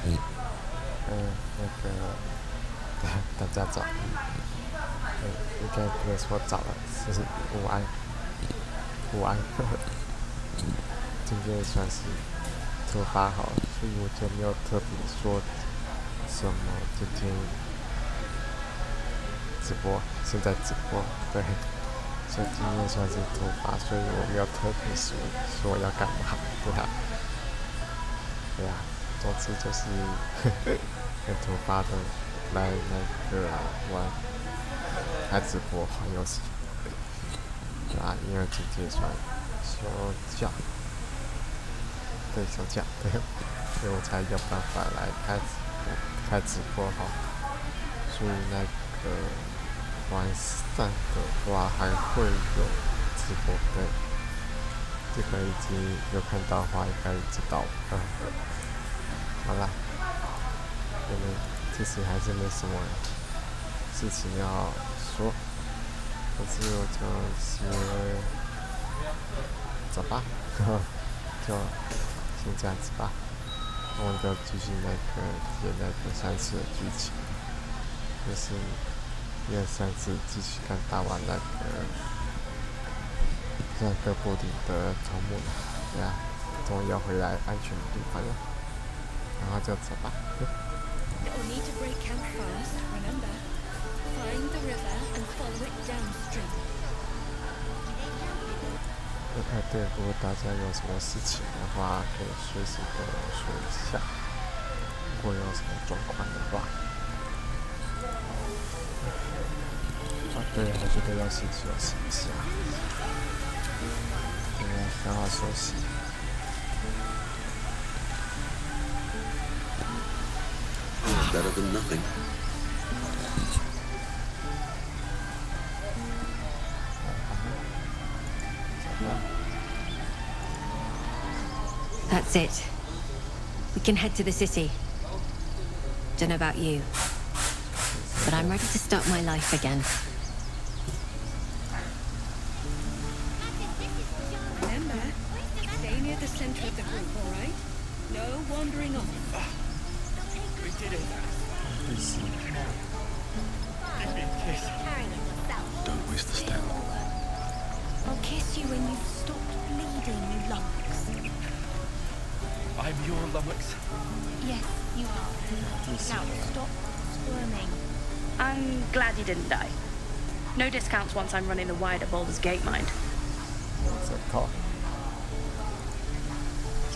那个，大家早，应该不能说早了，是午安，午安。今天算是突发好了，所以我就没有特别说什么。今天直播，现在直播，对，所以今天算是突发，所以我没有特别说要干嘛，对啊，对啊，总之就是很突发的来那个玩开直播玩游戏，对啊，因为今天算休假，对，休假，对，所以我才有办法来开直播哈。所以那个晚上的话还会有直播，对，这个已经有看到的话应该知道了。好啦，因为其实还是没什么事情要说，可是我就走吧，就先这样子吧。我们就继续接那个上次的剧情，就是因为上次继续刚打完那个布林的头目，对啊，终于要回来安全的地方了，然后就走吧。对，如果大家有什么事情的话，可以随时跟我说一下。如果有什么状况的话，对，我觉得要先休息一下，对，好好休息。Better than nothing. That's it. We can head to the city. Don't know about you, but I'm ready to start my life again. Remember, stay near the center of the group, all right? No wandering off. We did it. Give me a kiss. Don't waste the stem. I'll kiss you when you've stopped bleeding, you lummox. I'm your lummox. Yes, you are. Now stop squirming. I'm glad you didn't die. No discounts once I'm running the wider Baldur's Gate mind. What's that called?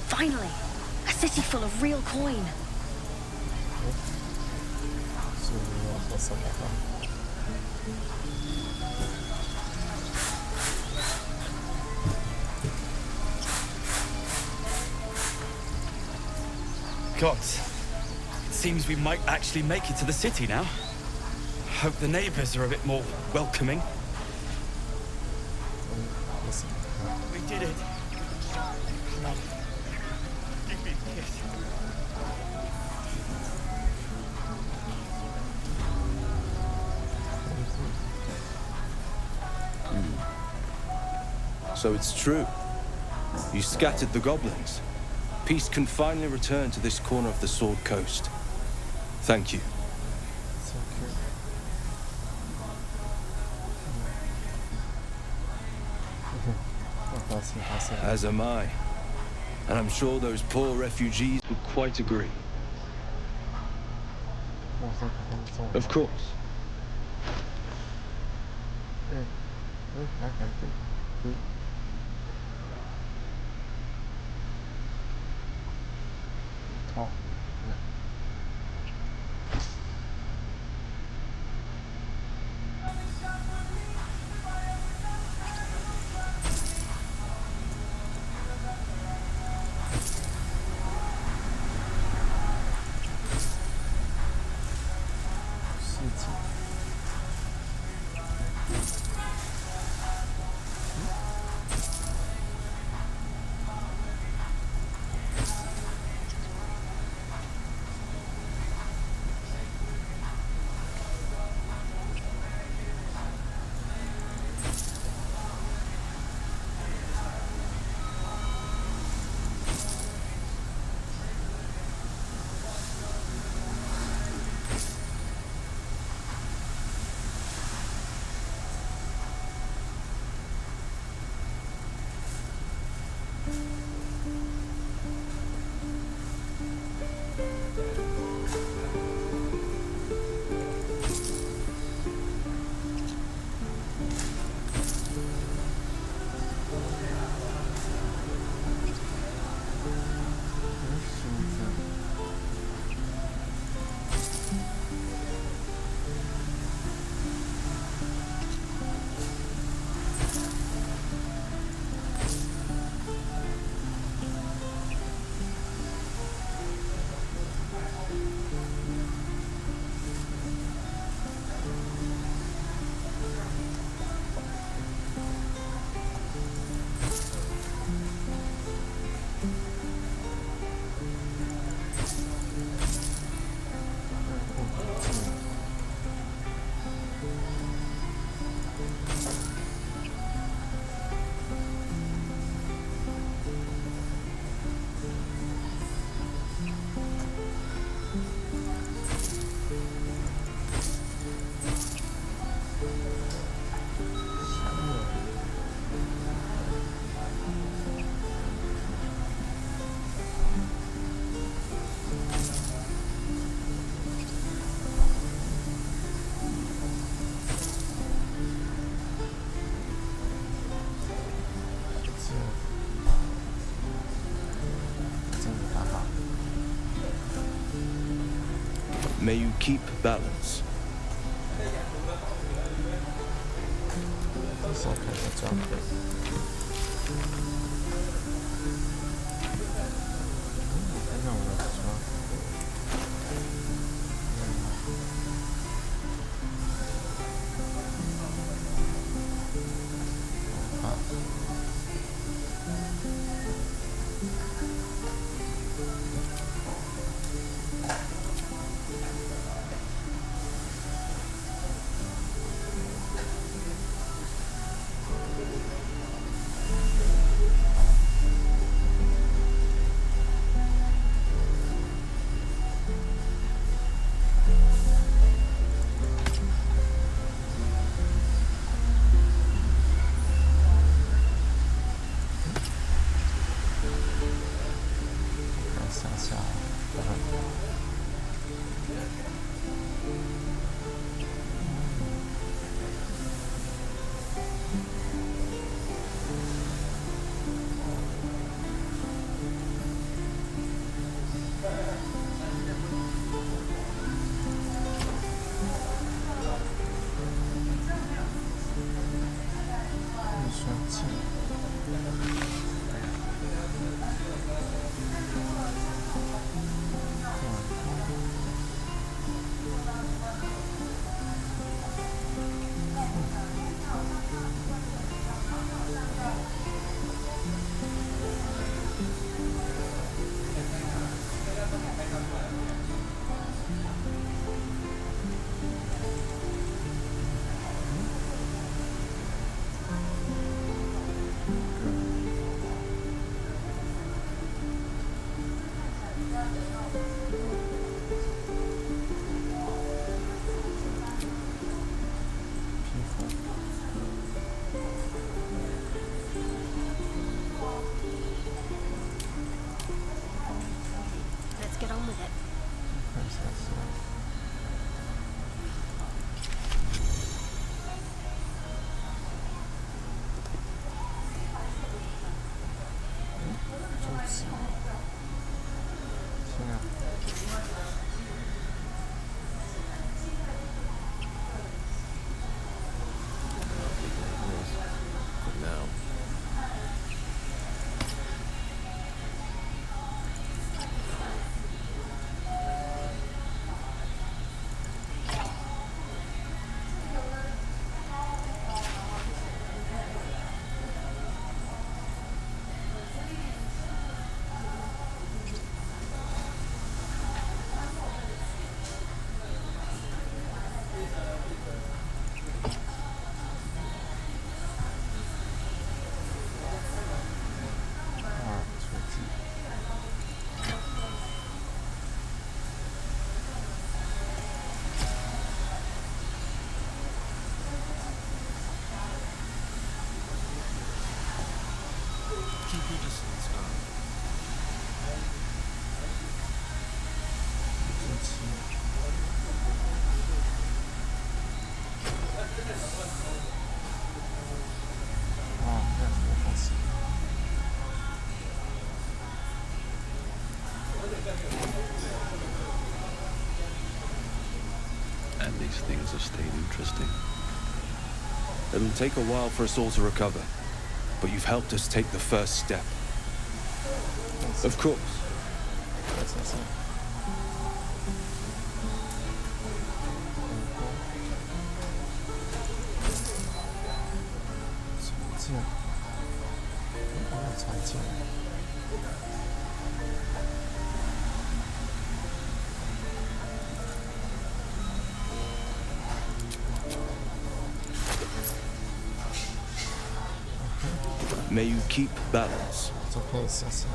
Finally! A city full of real coin. Gods, it seems we might actually make it to the city now. Hope the neighbors are a bit more welcoming. We did it. Come on. Give me a kiss. So it's true. You scattered the goblins. Peace can finally return to this corner of the Sword Coast. Thank you. As am I. And I'm sure those poor refugees would quite agree. Of course. May you keep balance. 这是可以的装备。那我的装。These things have stayed interesting. It'll take a while for us all to recover, but you've helped us take the first step. Of course. May you keep balance. 这可以试试。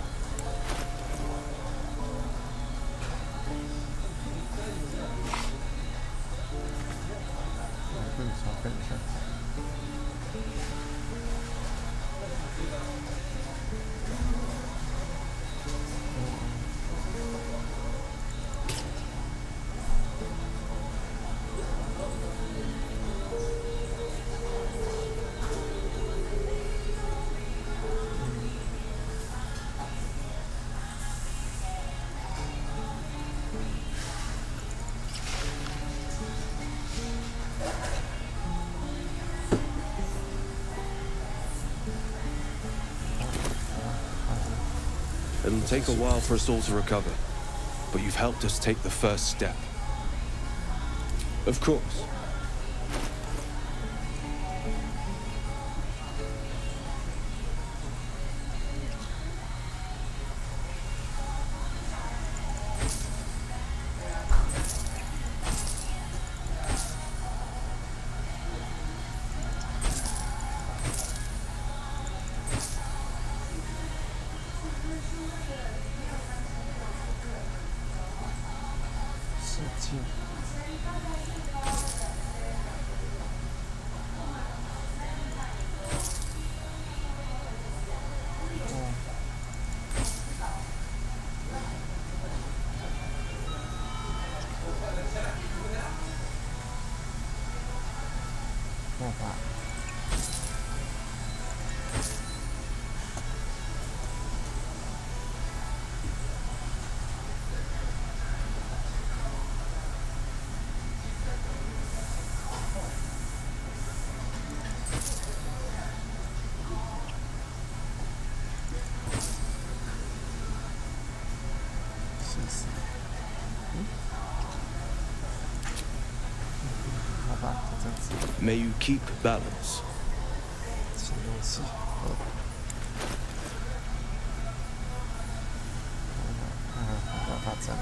跟一下。It'll take a while for us all to recover, but you've helped us take the first step. Of course.办法。好吧，就这样子。 May you keep balance. 启动器。看看要发展。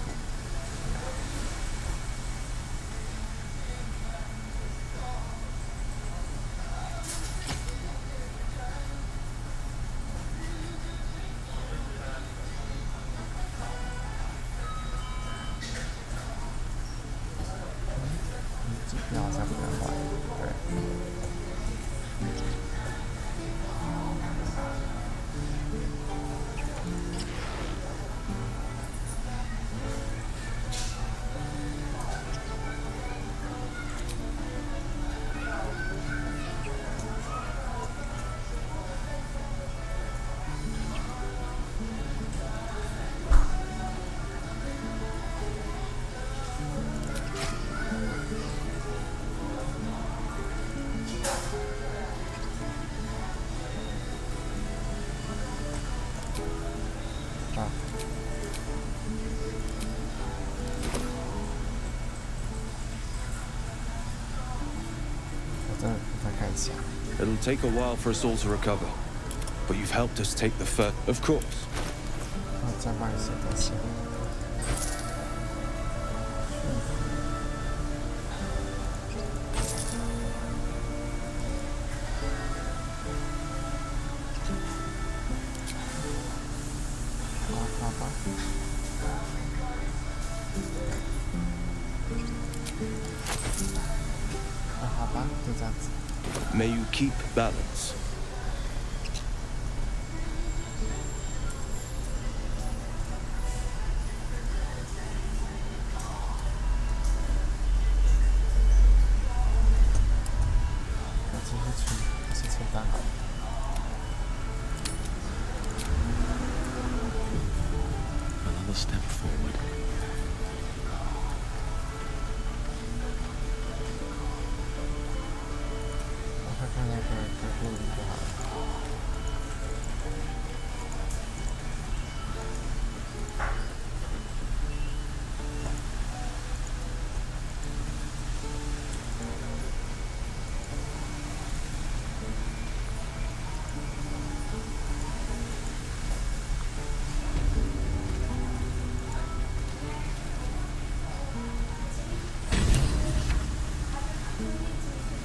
机票好像不能换，对。 It'll take a while for us all to recover, but you've helped us take the first. Of course. 再卖一些东西。好吧。好吧，就这样子。 May you keep balance. Another step forward. 看看那个布林就好了。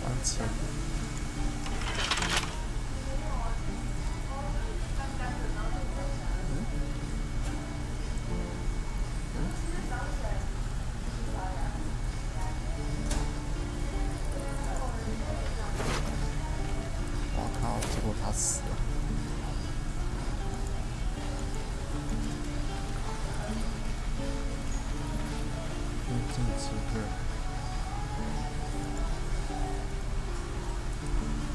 往前。 结果他死了。边境机会，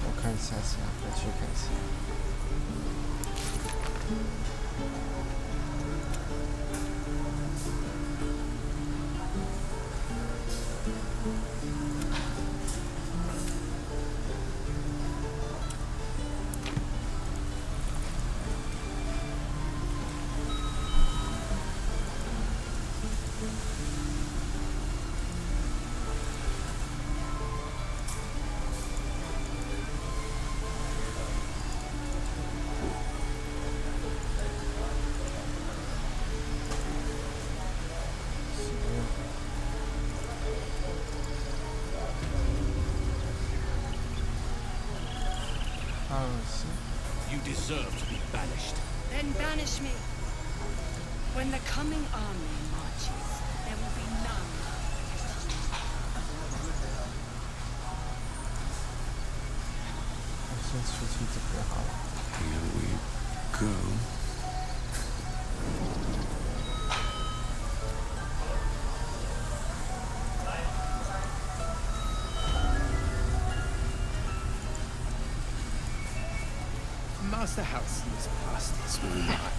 我看一下下，回去看一下。You deserve to be banished. Then banish me. When the coming army marches, there will be none. 我先出去这边好了。 Here we go. Master House seems past its prime.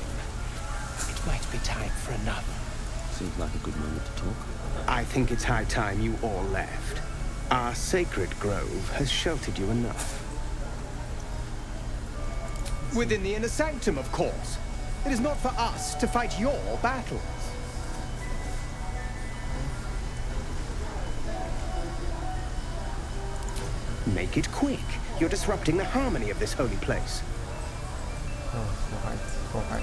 It might be time for another. Seems like a good moment to talk. I think it's high time you all left. Our sacred grove has sheltered you enough. Within the inner sanctum, of course. It is not for us to fight your battles. Make it quick. You're disrupting the harmony of this holy place. 破坏。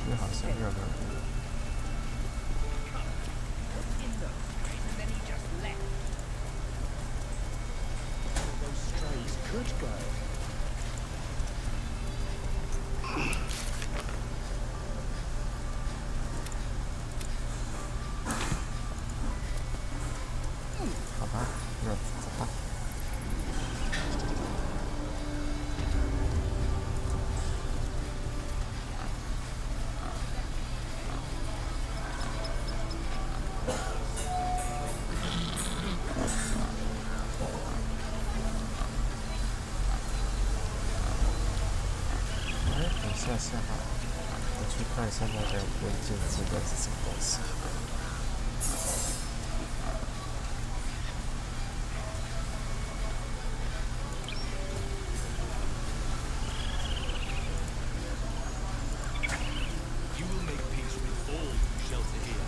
你好像热热。 Could go. 好吧，那走吧。等一下吧，我去看一下那个文件资料是什么东西。You will make peace with all who shelter here.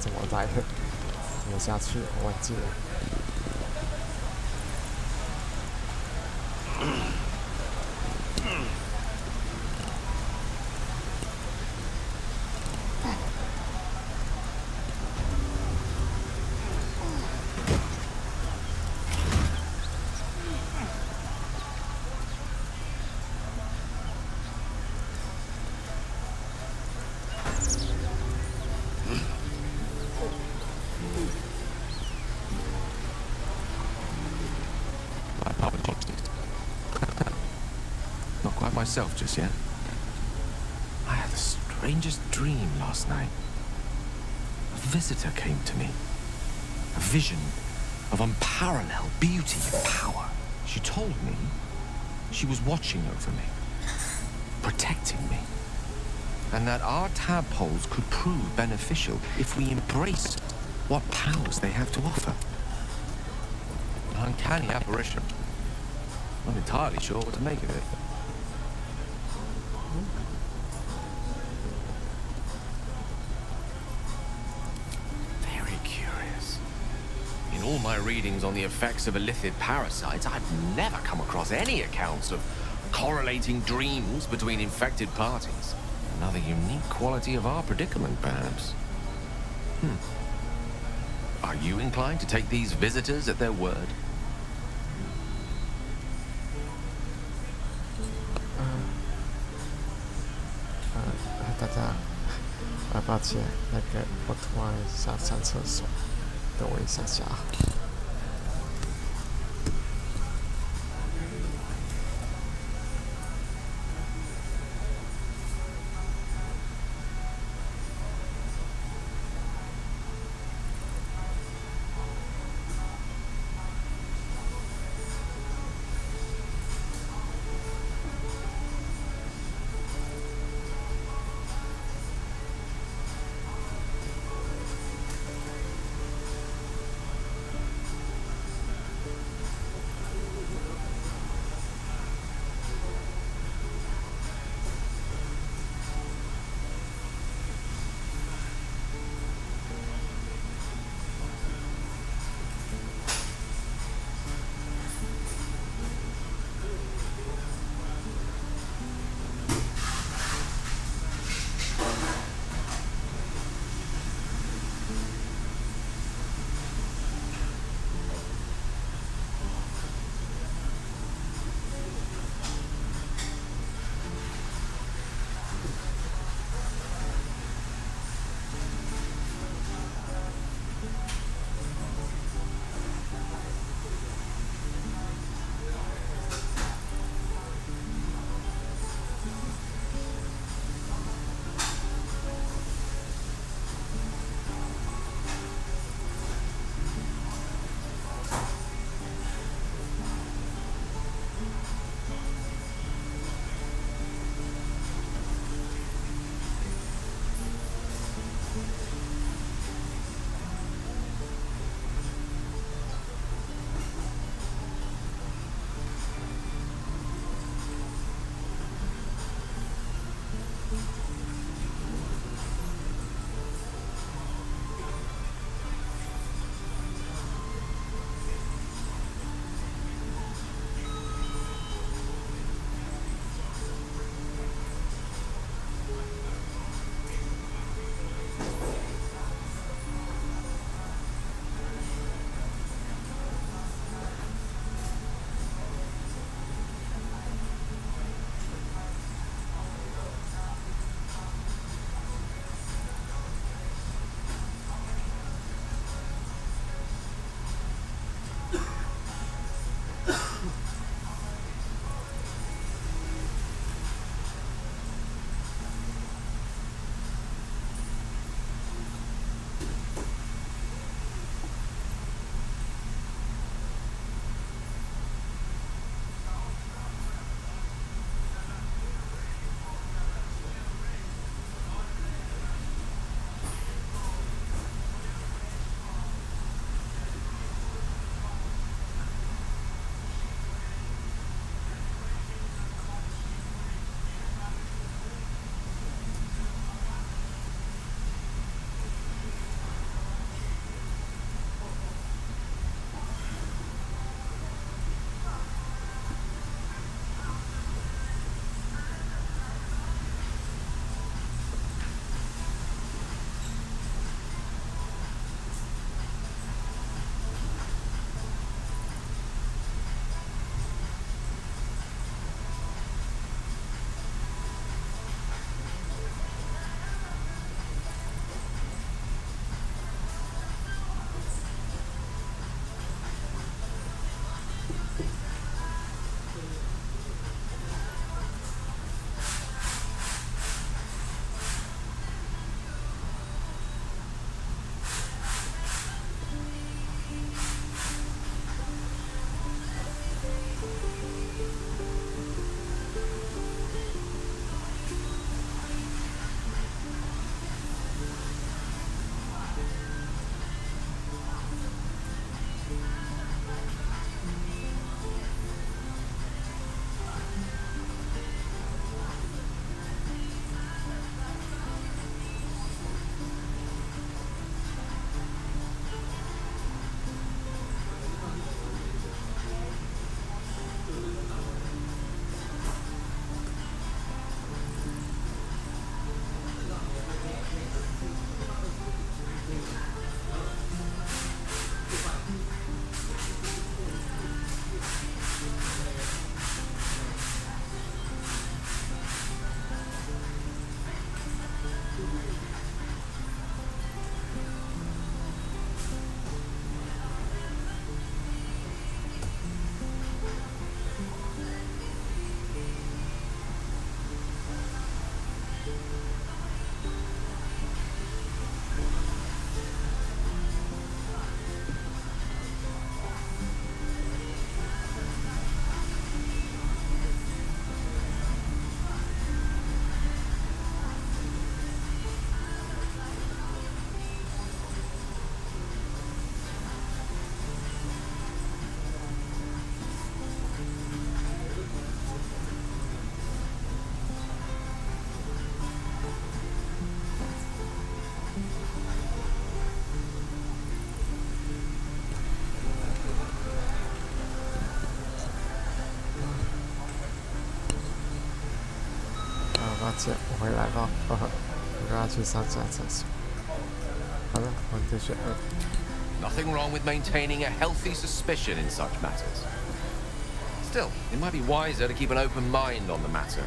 怎么来的？怎么下去？我忘记了。Not quite myself just yet. I had the strangest dream last night. A visitor came to me. A vision of unparalleled beauty and power. She told me she was watching over me, protecting me, and that our tadpoles could prove beneficial if we embrace what powers they have to offer. An uncanny apparition. I'm not entirely sure what to make of it. Very curious. In all my readings on the effects of illithid parasites, I've never come across any accounts of correlating dreams between infected parties. Another unique quality of our predicament, perhaps. Are you inclined to take these visitors at their word? 大家，抱歉，那个我突然想上厕所，等我一下下。姐，我回来了，呵呵，我刚刚去上下厕所。好了，我们继续。Nothing wrong with maintaining a healthy suspicion in such matters. Still, it might be wiser to keep an open mind on the matter.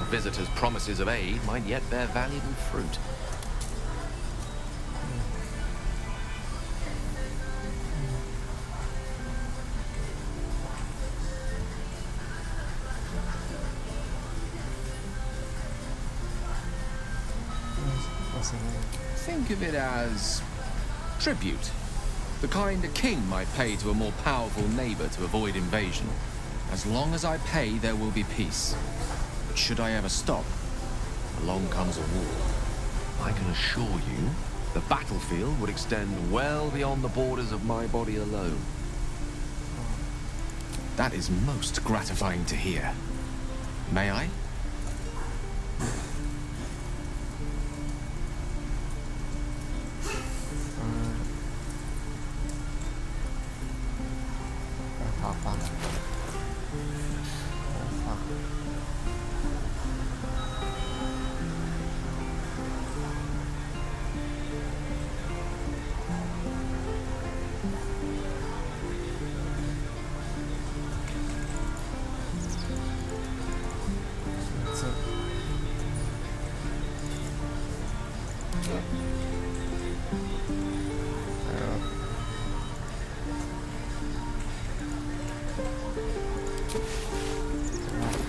A visitor's promises of aid might yet bear valuable fruit. Think of it as tribute. The kind a king might pay to a more powerful neighbor to avoid invasion. As long as I pay, there will be peace. But should I ever stop, along comes a war. I can assure you, the battlefield would extend well beyond the borders of my body alone. That is most gratifying to hear. May I?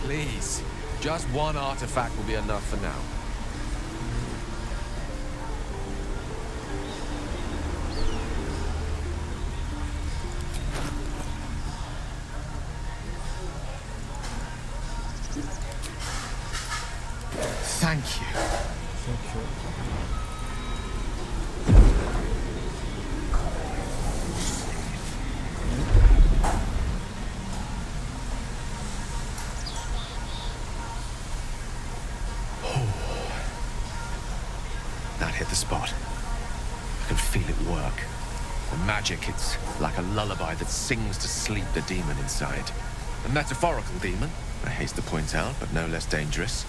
Please, just one artifact will be enough for now. Thank you. Thank you. That hit the spot. I can feel it work. The magic, it's like a lullaby that sings to sleep the demon inside. A metaphorical demon, I haste to point out, but no less dangerous.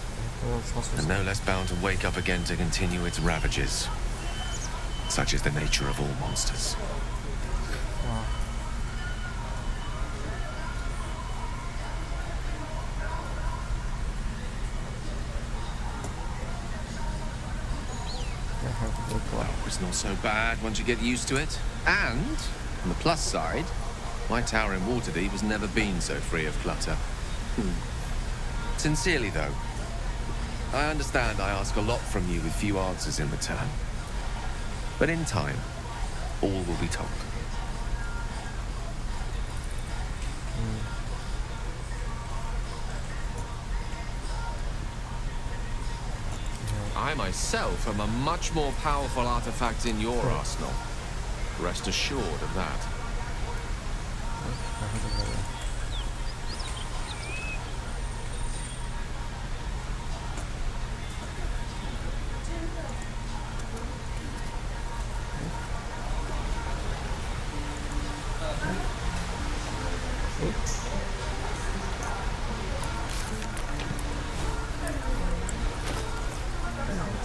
And no less bound to wake up again to continue its ravages. Such is the nature of all monsters. Wow. Well, it's not so bad once you get used to it. And, on the plus side, my tower in Waterdeep has never been so free of clutter. Sincerely, though, I understand I ask a lot from you with few answers in return. But in time, all will be told. I myself am a much more powerful artifact in your arsenal. Rest assured of that.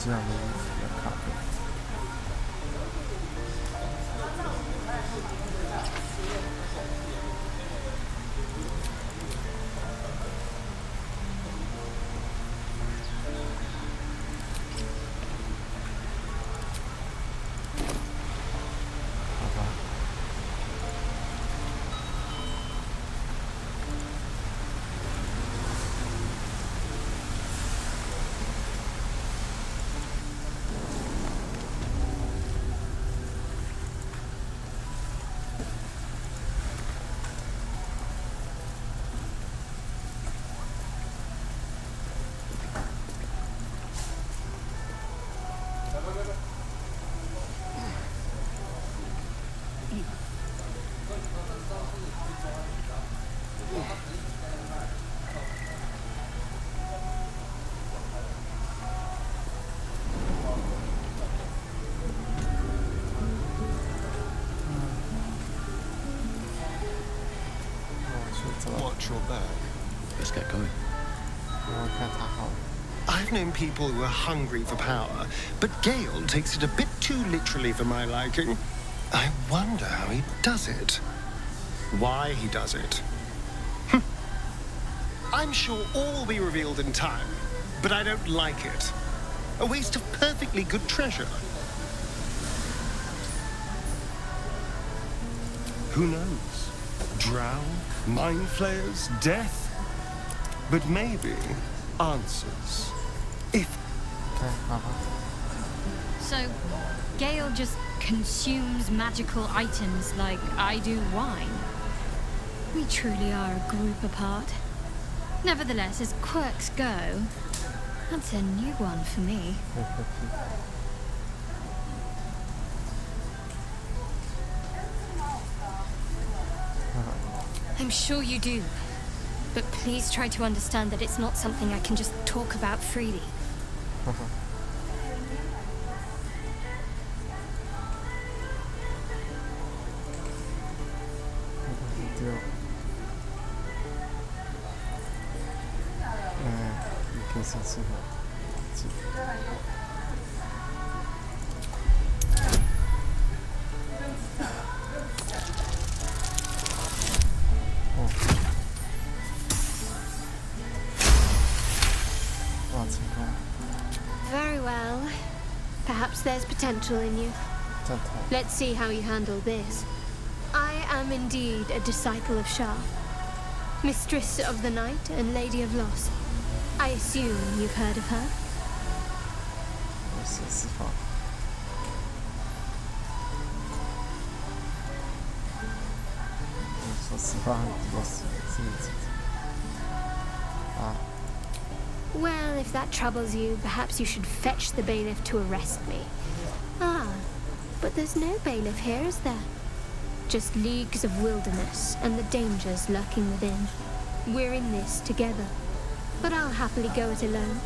这样的衣服的卡片。好吧。Watch your back. Let's get going. 我看他好。I've known people who are hungry for power, but Gale takes it a bit too literally for my liking. I wonder how he does it. Why he does it. I'm sure all will be revealed in time, but I don't like it. A waste of perfectly good treasure. Who knows? Drown, mind flayers, death? But maybe answers. If... So, Gale just consumes magical items like I do wine. We truly are a group apart. Nevertheless, as quirks go, that's a new one for me. I'm sure you do. But please try to understand that it's not something I can just talk about freely. Very well. Perhaps there's potential in you. Let's see how you handle this. I am indeed a disciple of Shah, Mistress of the Night and Lady of Loss. I assume you've heard of her? Well, if that troubles you, perhaps you should fetch the bailiff to arrest me. Ah, but there's no bailiff here, is there? Just leagues of wilderness and the dangers lurking within. We're in this together. But I'll happily go it alone.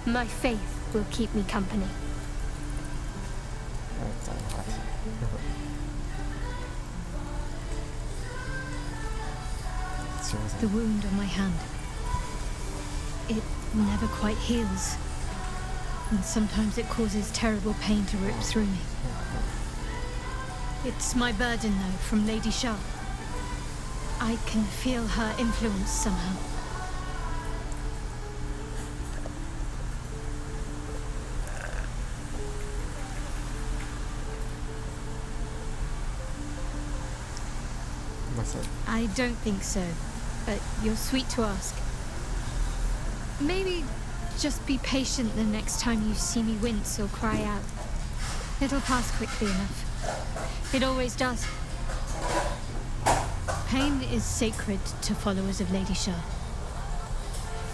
My faith will keep me company. The wound on my hand. It never quite heals. And sometimes it causes terrible pain to rip through me. It's my burden, though, from Lady Shah. I can feel her influence somehow. I don't think so, but you're sweet to ask. Maybe just be patient the next time you see me wince or cry out. It'll pass quickly enough. It always does. Pain is sacred to followers of Lady Shah.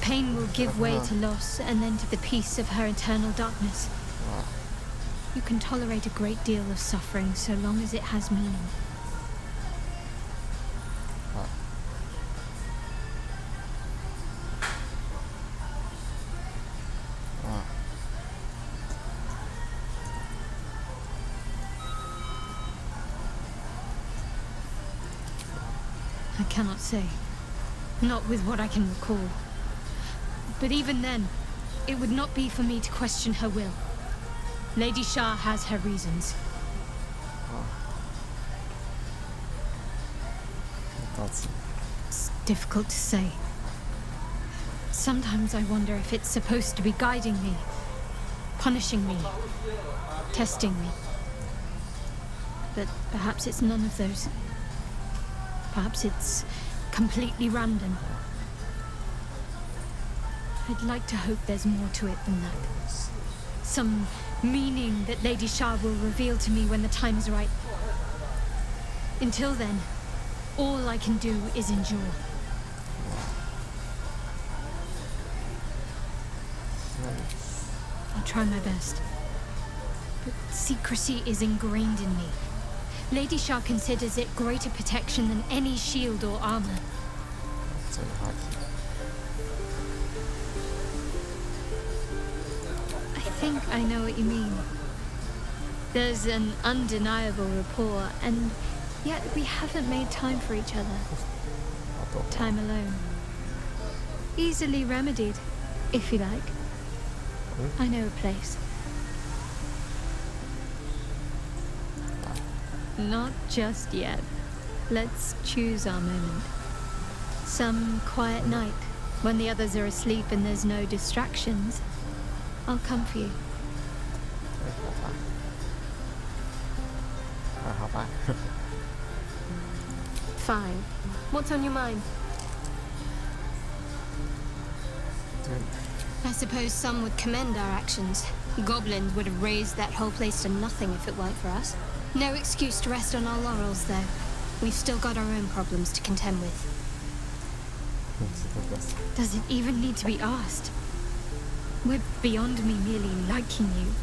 Pain will give way to loss and then to the peace of her eternal darkness. You can tolerate a great deal of suffering so long as it has meaning. I cannot say. Not with what I can recall. But even then, it would not be for me to question her will. Lady Shah has her reasons. It's difficult to say. Sometimes I wonder if it's supposed to be guiding me, punishing me, testing me. But perhaps it's none of those. Perhaps it's completely random. I'd like to hope there's more to it than that. Some meaning that Lady Shah will reveal to me when the time is right. Until then, all I can do is endure. I'll try my best. But secrecy is ingrained in me. Lady Shah considers it greater protection than any shield or armor. I think I know what you mean. There's an undeniable rapport, and yet we haven't made time for each other. Time alone. Easily remedied, if you like. I know a place. Not just yet. Let's choose our moment. Some quiet night, when the others are asleep and there's no distractions, I'll come for you. 好吧。Fine. What's on your mind? I suppose some would commend our actions. Goblins would have razed that whole place to nothing if it weren't for us. No excuse to rest on our laurels, though. We've still got our own problems to contend with. Does it even need to be asked? We're beyond me merely liking you.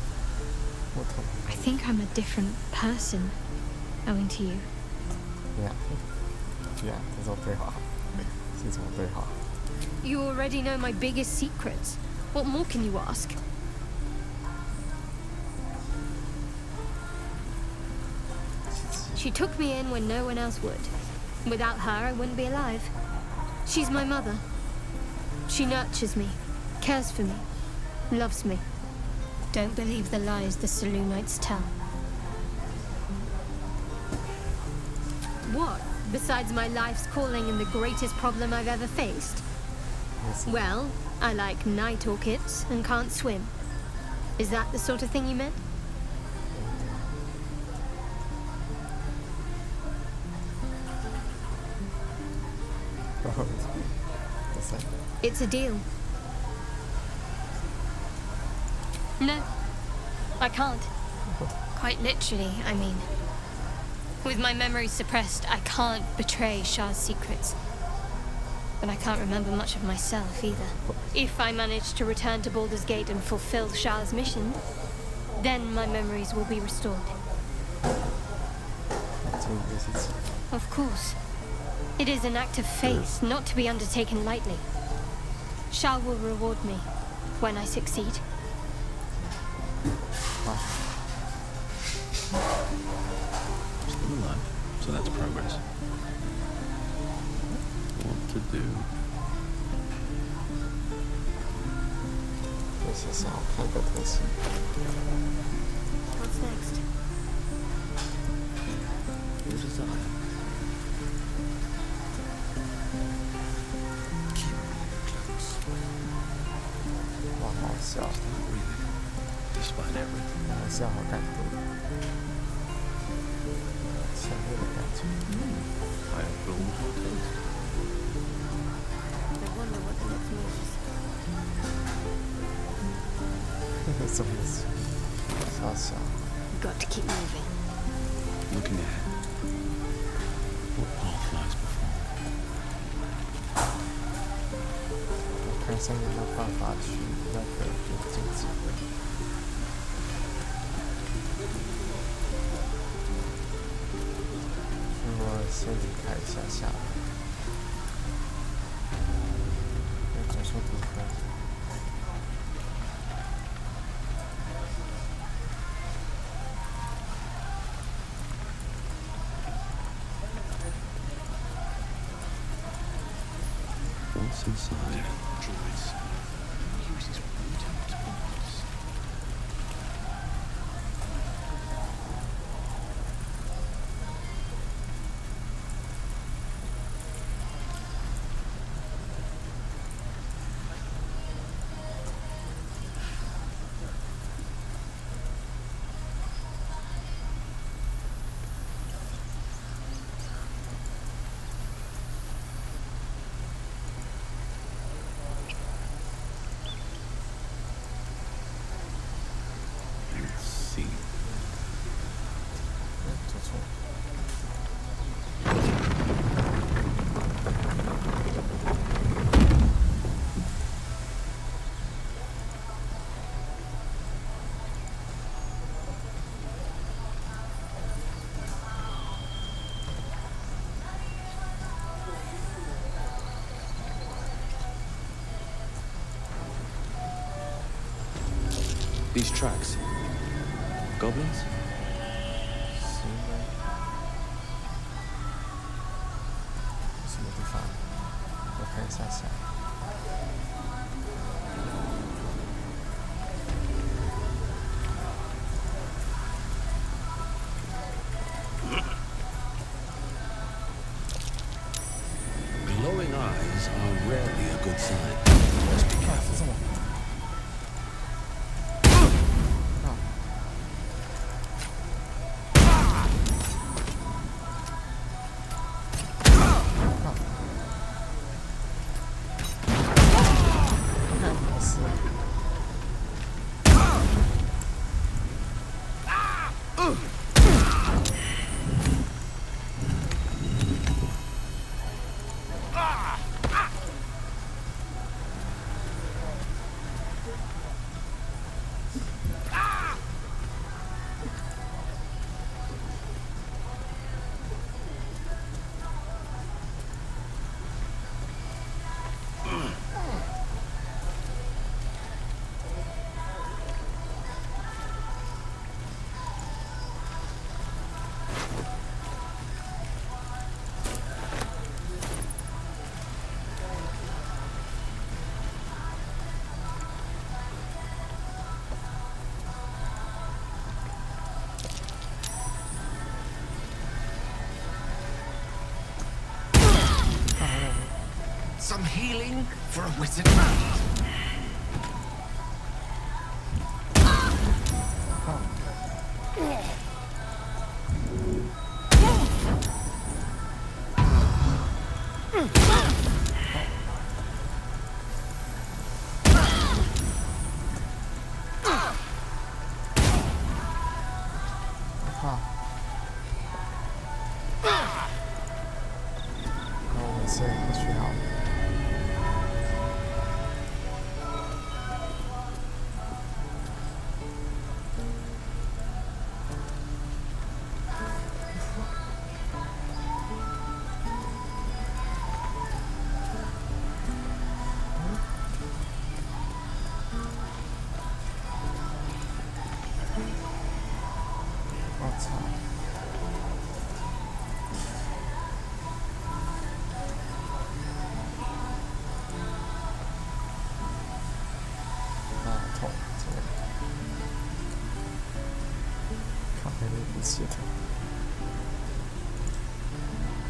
I think I'm a different person, owing to you. Yeah, 这种对话，是什么对话？ You already know my biggest secrets. What more can you ask? She took me in when no one else would. Without her, I wouldn't be alive. She's my mother. She nurtures me, cares for me, loves me. Don't believe the lies the Saloonites tell. What, besides my life's calling and the greatest problem I've ever faced? Well, I like night orchids and can't swim. Is that the sort of thing you meant? It's a deal. No, I can't. Quite literally, I mean. With my memory suppressed, I can't betray Shah's secrets. But I can't remember much of myself either. If I manage to return to Baldur's Gate and fulfill Shah's mission, then my memories will be restored. Of course. It is an act of faith, not to be undertaken lightly. Shah will reward me when I succeed. Still alive, so that's progress. What to do? What's next? Your desire. Keep close. 哇，好笑， Stop breathing, despite everything. 好笑，好感动，强烈的感觉。 I have brought your taste. I wonder what the next move is. 什么意思？笑笑。 Got to keep moving. Looking ahead. What path lies before? 我看一下有没有办法去那个边境机会。我先离开一下下来。总说离开。 What's inside? Droids. Uses mutant bombs. Let's see. 做错。 These tracks. Goblins? 行为。什么地方？我看一下下。outside. Just be careful. ？Some healing for a wizard.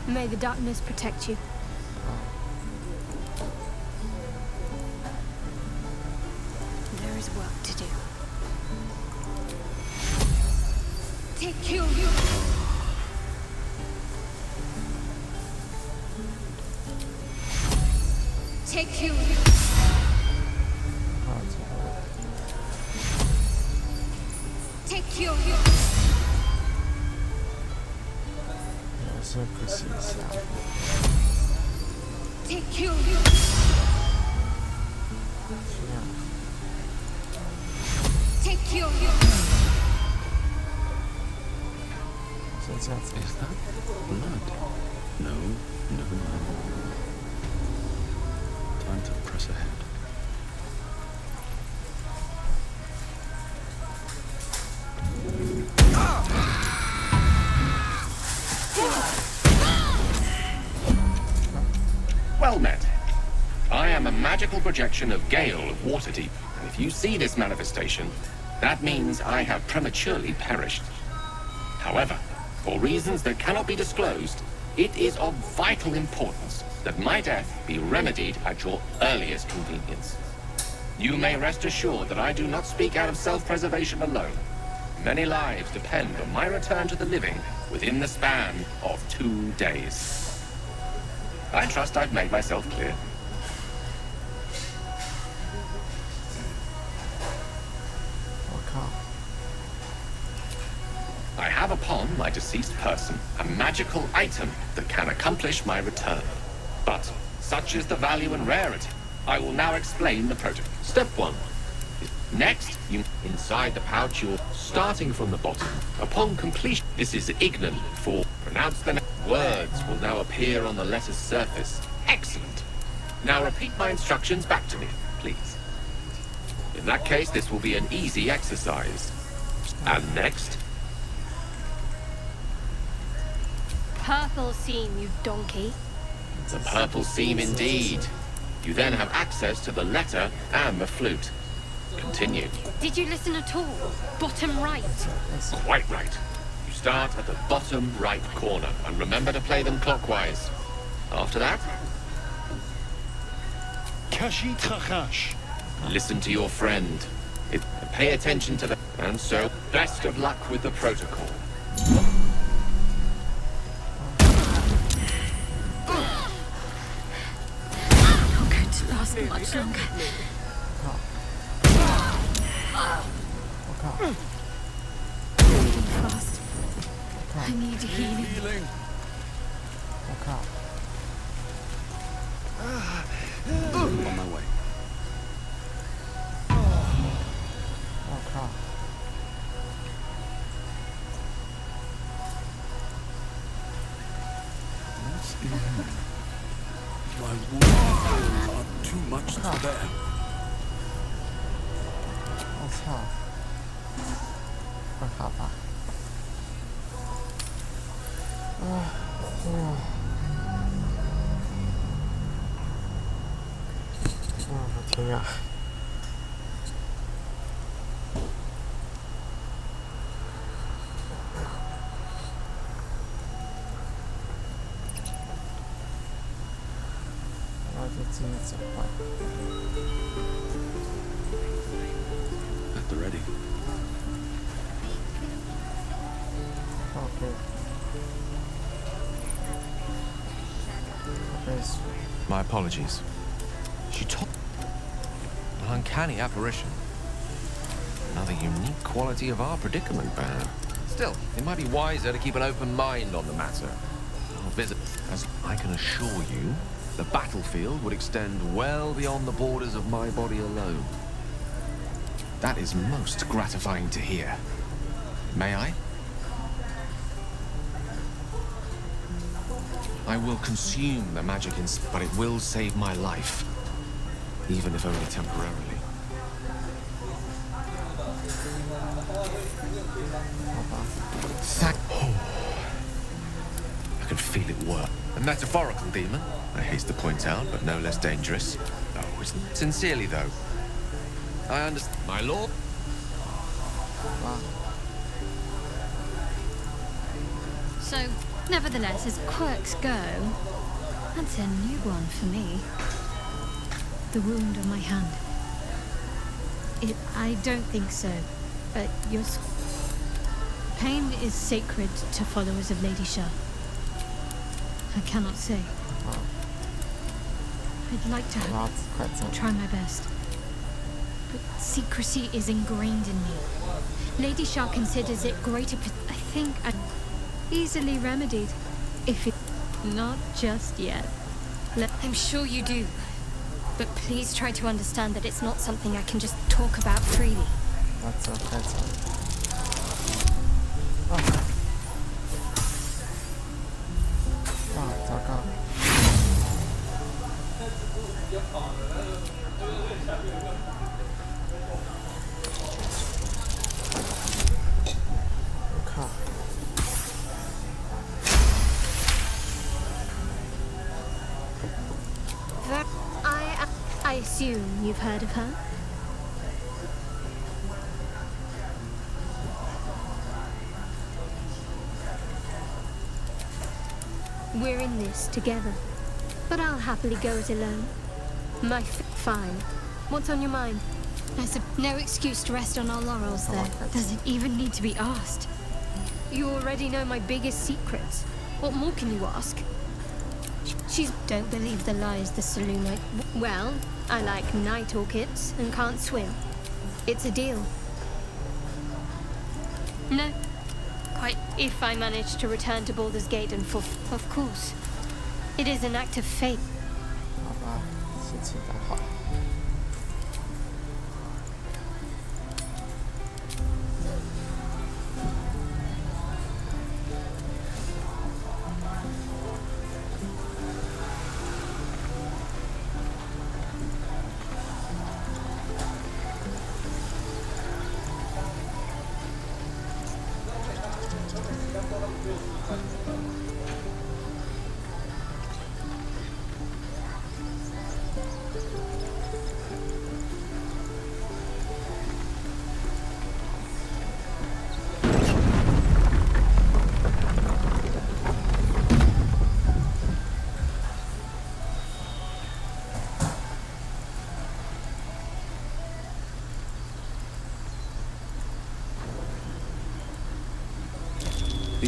May the darkness protect you. There is work to do. Take you. Take you. Take you. 是不行一下。Take you. 这样。Take you. 是这样子。 Is that blood? No, never mind. Time to press ahead. Well met. I am a magical projection of Gale of Waterdeep, and if you see this manifestation, that means I have prematurely perished. However, for reasons that cannot be disclosed, it is of vital importance that my death be remedied at your earliest convenience. You may rest assured that I do not speak out of self-preservation alone. Many lives depend on my return to the living within the span of 2 days. I trust I've made myself clear. I have upon my deceased person a magical item that can accomplish my return. But such is the value and rarity, I will now explain the protocol. Step 1. Next, you inside the pouch you're starting from the bottom. Upon completion, this is Ignan for pronounce the words will now appear on the letter's surface. Excellent. Now repeat my instructions back to me, please. In that case, this will be an easy exercise. And next, Purple seam, you donkey. the purple seam indeed. You then have access to the letter and the flute. Continue. Did you listen at all? Bottom right. Quite right. You start at the bottom right corner and remember to play them clockwise. After that, Kashi Takash. Listen to your friend. Pay attention to the... And so, best of luck with the protocol. Not going to last much longer. Bleeding fast. I need healing. On my way. What's in here? My wounds are too much to bear. 我操！我靠吧！天啊！然后就自己走坏。At the ready. Okay. My apologies. She told an uncanny apparition. Another unique quality of our predicament, perhaps. Still, it might be wiser to keep an open mind on the matter. Our visit, as I can assure you, the battlefield would extend well beyond the borders of my body alone. That is most gratifying to hear. May I? I will consume the magic but it will save my life. Even if only temporarily. I can feel it work. A metaphorical demon, I haste to point out, but no less dangerous. Oh, sincerely though. I understand. My lord? So, nevertheless, as quirks go, that's a new one for me. The wound on my hand. I don't think so. Your pain is sacred to followers of Lady Shah. I cannot say. I'd like to try my best. But secrecy is ingrained in me. Lady Shah considers it greater. I think easily remedied. If it... Not just yet. I'm sure you do. But please try to understand that it's not something I can just talk about freely. That's okay. I assume you've heard of her? We're in this together, but I'll happily go it alone. Fine. What's on your mind? There's no excuse to rest on our laurels there. Does it even need to be asked? You already know my biggest secrets. What more can you ask? Don't believe the lies the saloon like. Well, I like night orchids and can't swim. It's a deal. No. Quite. If I manage to return to Baldur's Gate and of course. It is an act of fate. 好吧，心情还好。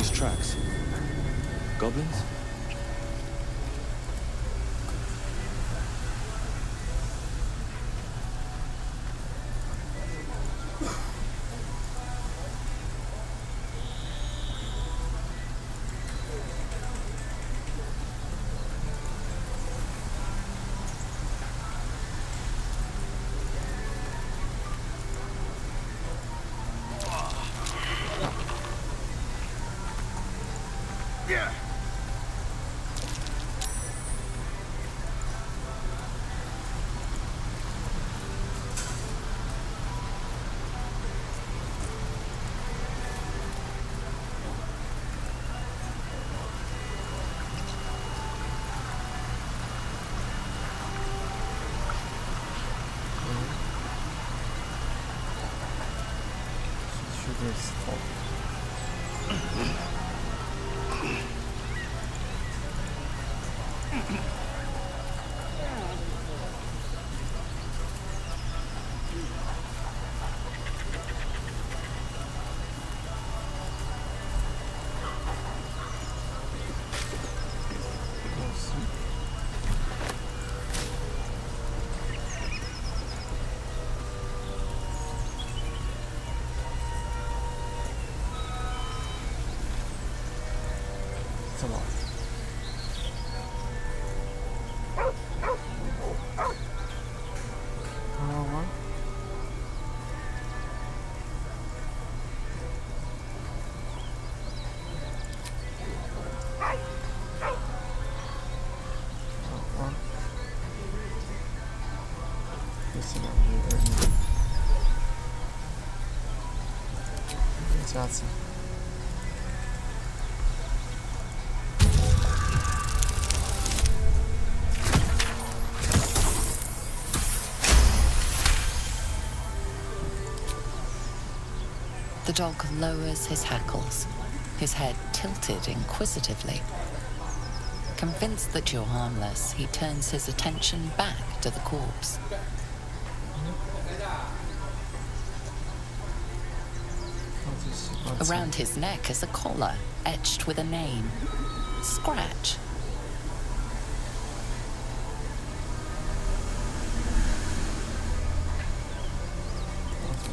these tracks? Goblins? Yeah. 去的石头。什么？好吗？好吗？这是两个而已。这样子。The dog lowers his hackles, his head tilted inquisitively. Convinced that you're harmless, he turns his attention back to the corpse. Around his neck is a collar etched with a name, Scratch.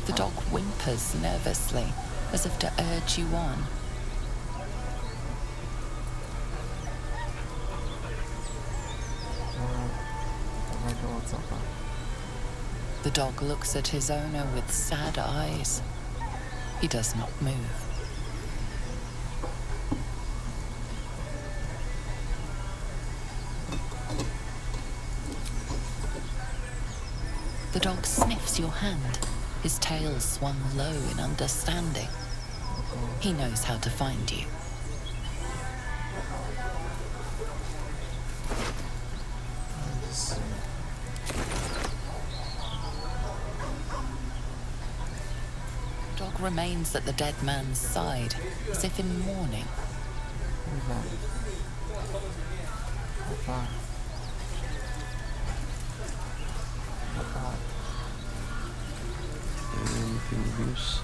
The dog whimpers nervously, as if to urge you on. The dog looks at his owner with sad eyes. He does not move. The dog sniffs your hand, his tail swung low in understanding. He knows how to find you. Dog remains at the dead man's side, as if in mourning. Anything loose?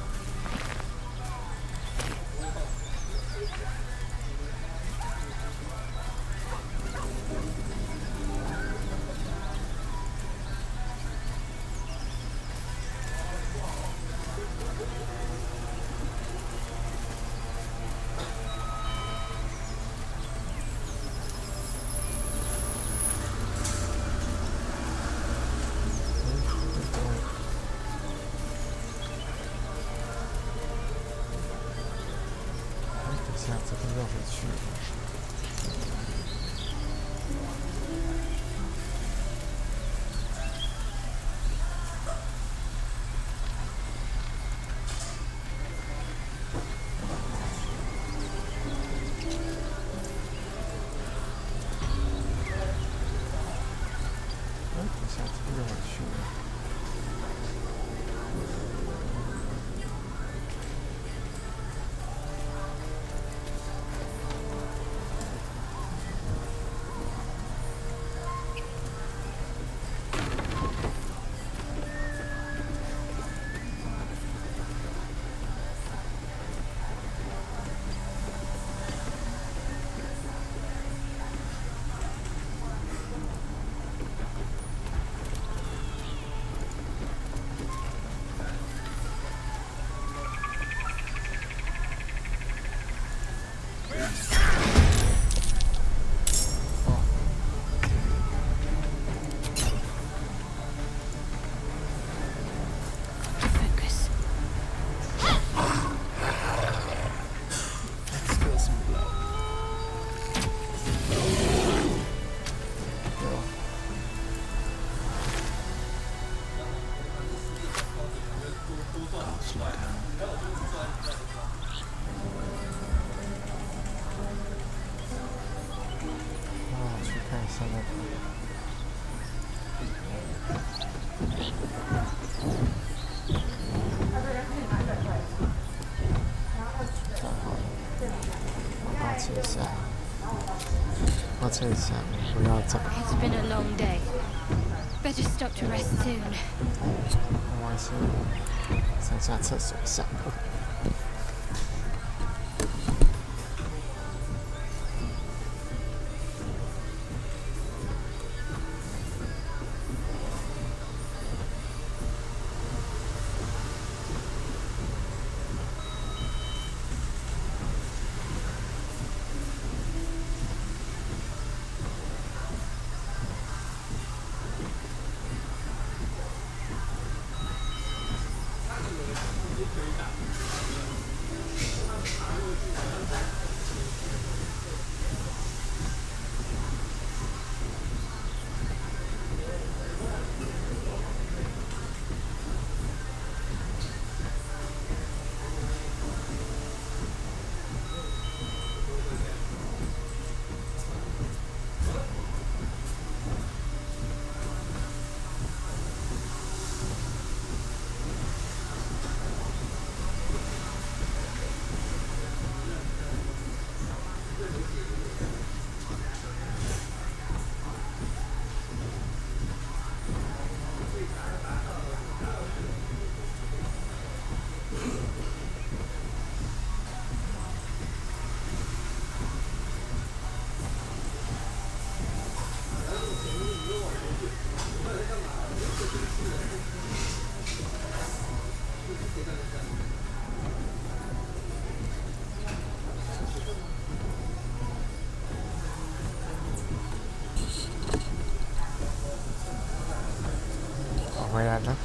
看一下那个。抱歉一下，不要走。It's been a long day. Better stop to rest soon. 没关系，上下厕所一下。回来了，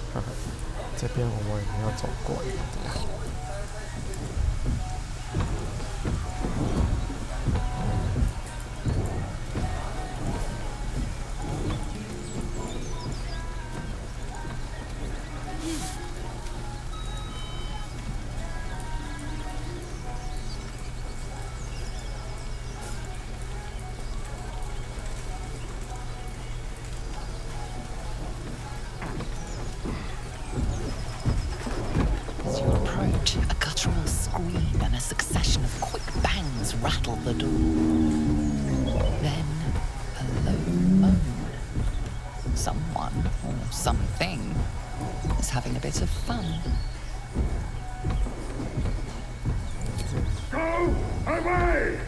这边我们没有走过，对呀。A guttural scream and a succession of quick bangs rattle the door. Then, a low moan. Someone, or something, is having a bit of fun. Go away!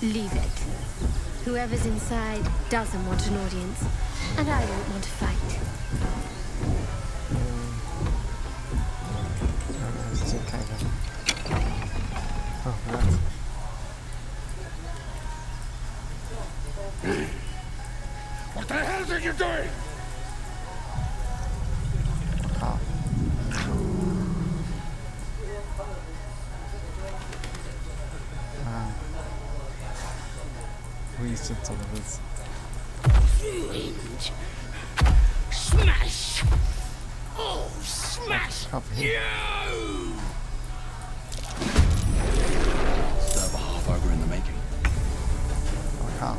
Leave it. Whoever's inside doesn't want an audience, and I don't want to fight. What the hell are you doing? 好。路易斯走的位置。Smash! Oh, smash you! Serve a half ogre in the making. 我靠。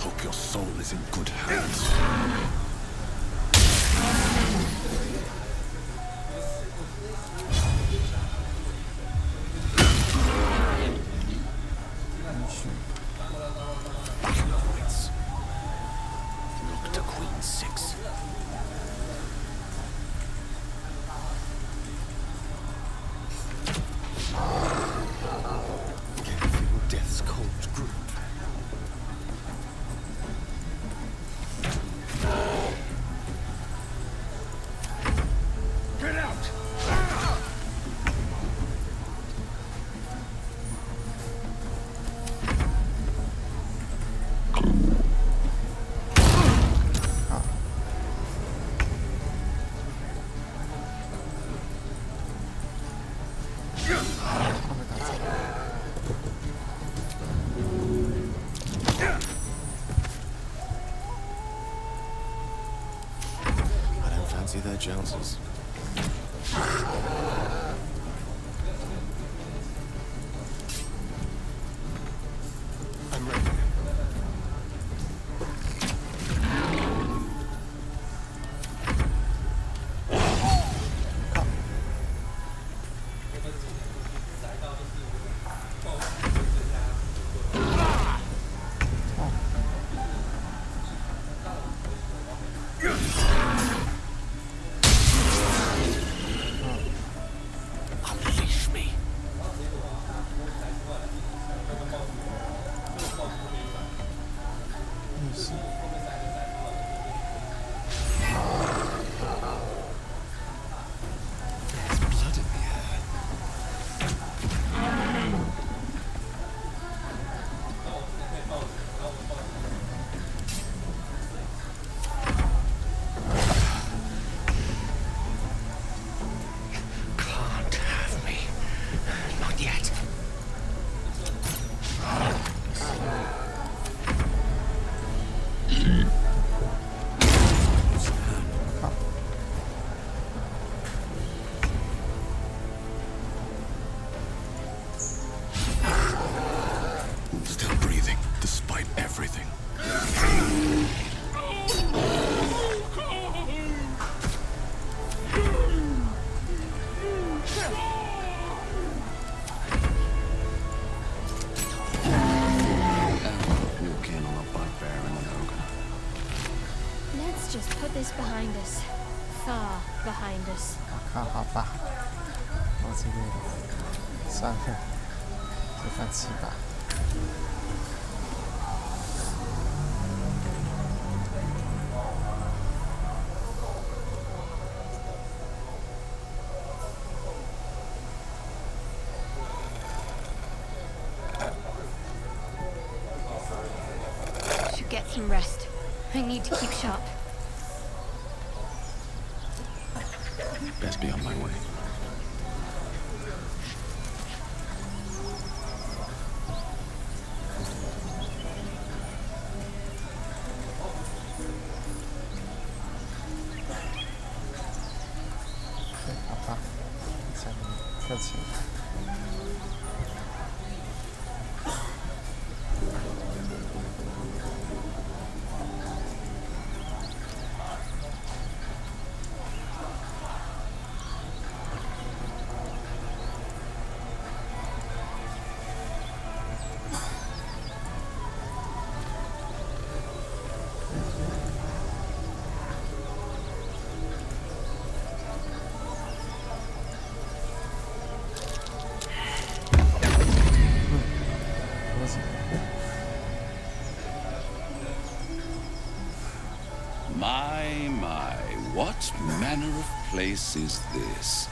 Hope your soul is in good hands. Battle points. Look to Queen 6. Feel death's cold grip. Get out! 好， See that, Joneses? I'm ready. Unleash me. There's blood in the air. Can't have me. Not yet. Still breathing, despite everything. Walk in on a bugbear and an ogre. Let's just put this behind us. Far behind us. 看好吧，我这边算了，就放弃吧。Should get some rest. I need to keep sharp. Best be on my way. OK，好吧，下面跳起来。My, what manner of place is this?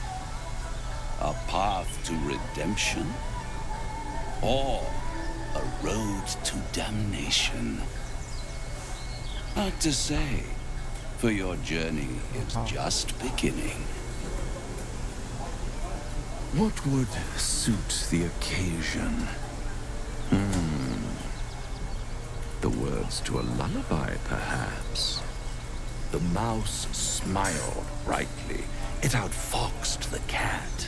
A path to redemption? Or a road to damnation? Hard to say, for your journey is just beginning. What would suit the occasion? The words to a lullaby, perhaps. The mouse smiled brightly. It outfoxed the cat.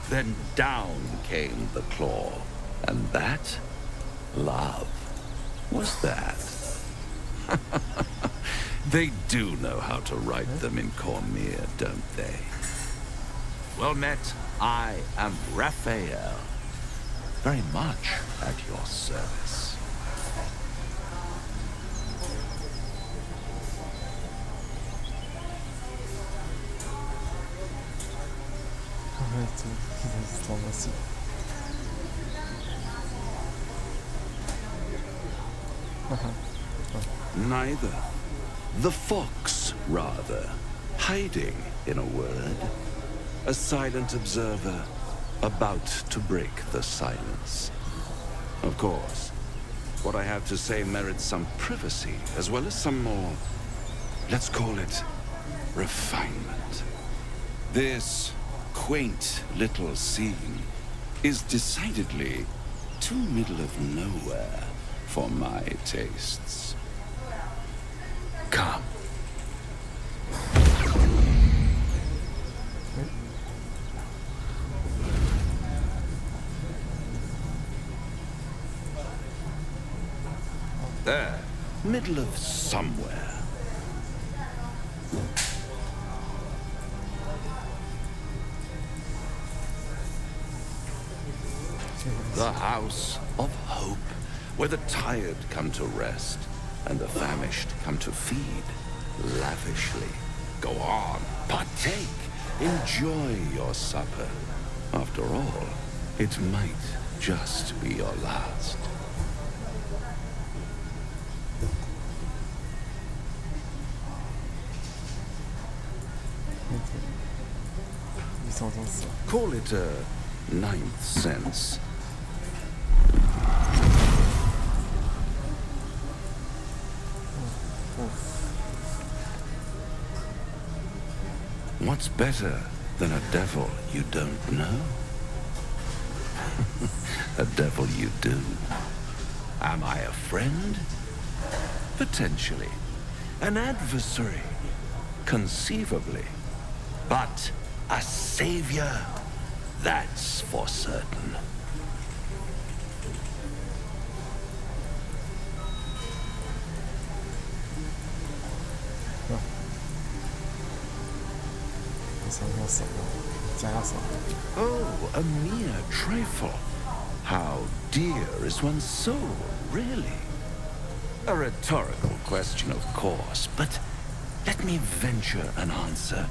Then down came the claw. And that, love, was that. They do know how to write them in Cormier, don't they? Well met, I am Raphael. Very much at your service. Neither. The fox, rather. Hiding, in a word. A silent observer, about to break the silence. Of course, what I have to say merits some privacy, as well as some more, let's call it, refinement. This quaint little scene is decidedly too middle of nowhere for my tastes. Come. middle of somewhere. The House of Hope, where the tired come to rest and the famished come to feed lavishly. Go on, partake, enjoy your supper. After all, it might just be your last. Call it a ninth sense. What's better than a devil you don't know? A devil you do. Am I a friend? Potentially. An adversary? Conceivably. But a savior? That's for certain. Oh, a mere trifle. How dear is one's soul, really? A rhetorical question, of course, but let me venture an answer.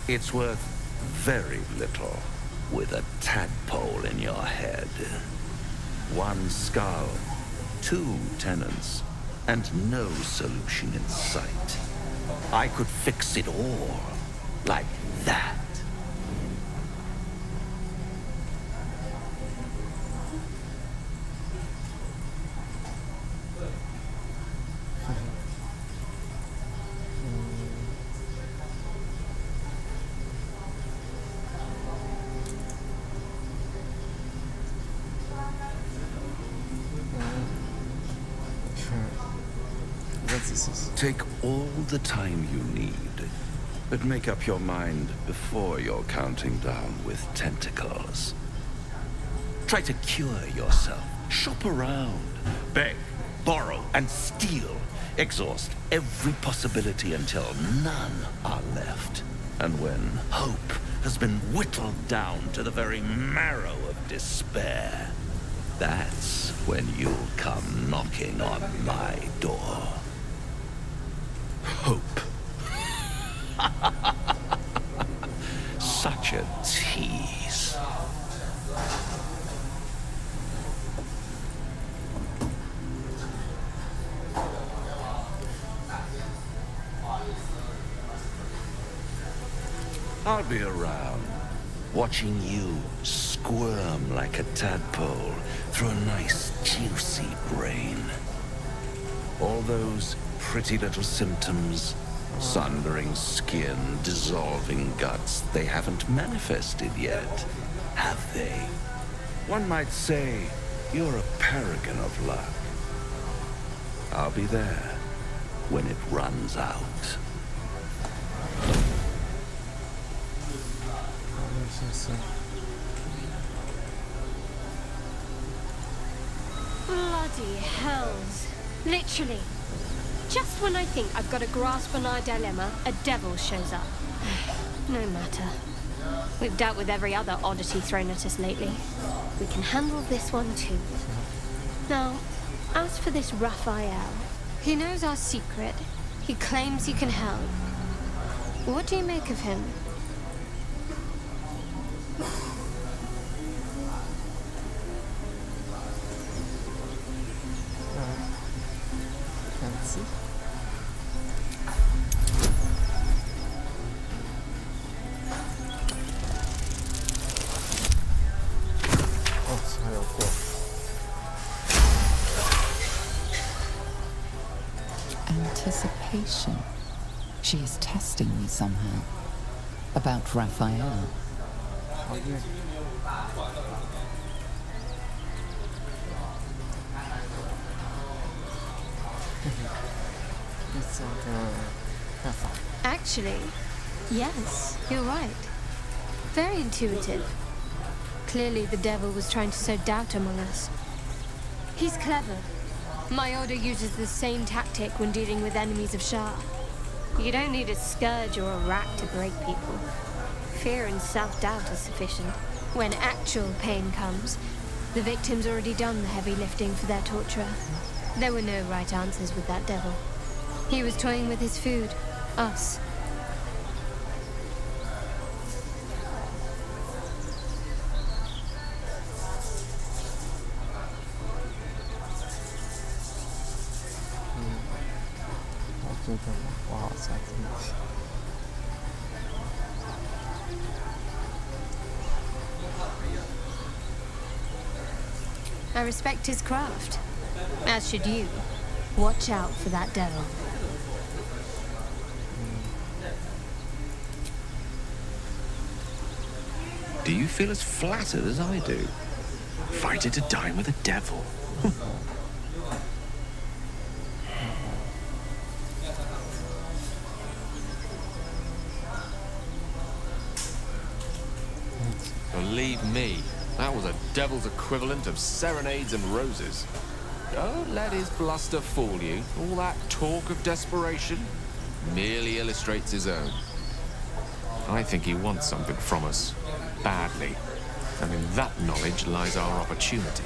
It's worth very little with a tadpole in your head. One skull, two tenants, and no solution in sight. I could fix it all like that. Take all the time you need, but make up your mind before you're counting down with tentacles. Try to cure yourself. Shop around. Beg, borrow, and steal. Exhaust every possibility until none are left. And when hope has been whittled down to the very marrow of despair, that's when you'll come knocking on my door. Hope. Such a tease. I'll be around, watching you squirm like a tadpole through a nice, juicy brain. All those pretty little symptoms, sundering skin, dissolving guts, they haven't manifested yet, have they? One might say you're a paragon of luck. I'll be there when it runs out. Bloody hells. Literally. Just when I think I've got a grasp on our dilemma, a devil shows up. No matter. We've dealt with every other oddity thrown at us lately. We can handle this one too. Now, as for this Raphael, he knows our secret. He claims he can help. What do you make of him? Anticipation. She is testing me somehow. About Raphael. Actually, yes, you're right. Very intuitive. Clearly the devil was trying to sow doubt among us. He's clever. My order uses the same tactic when dealing with enemies of Shah. You don't need a scourge or a rat to break people. Fear and self-doubt are sufficient. When actual pain comes, the victim's already done the heavy lifting for their torturer. There were no right answers with that devil. He was toying with his food, us. I respect his craft, as should you. Watch out for that devil. Do you feel as flattered as I do? Fighting to dine with a devil. Believe me, that was a devil's equivalent of serenades and roses. Don't let his bluster fool you. All that talk of desperation merely illustrates his own. I think he wants something from us, badly. And in that knowledge lies our opportunity.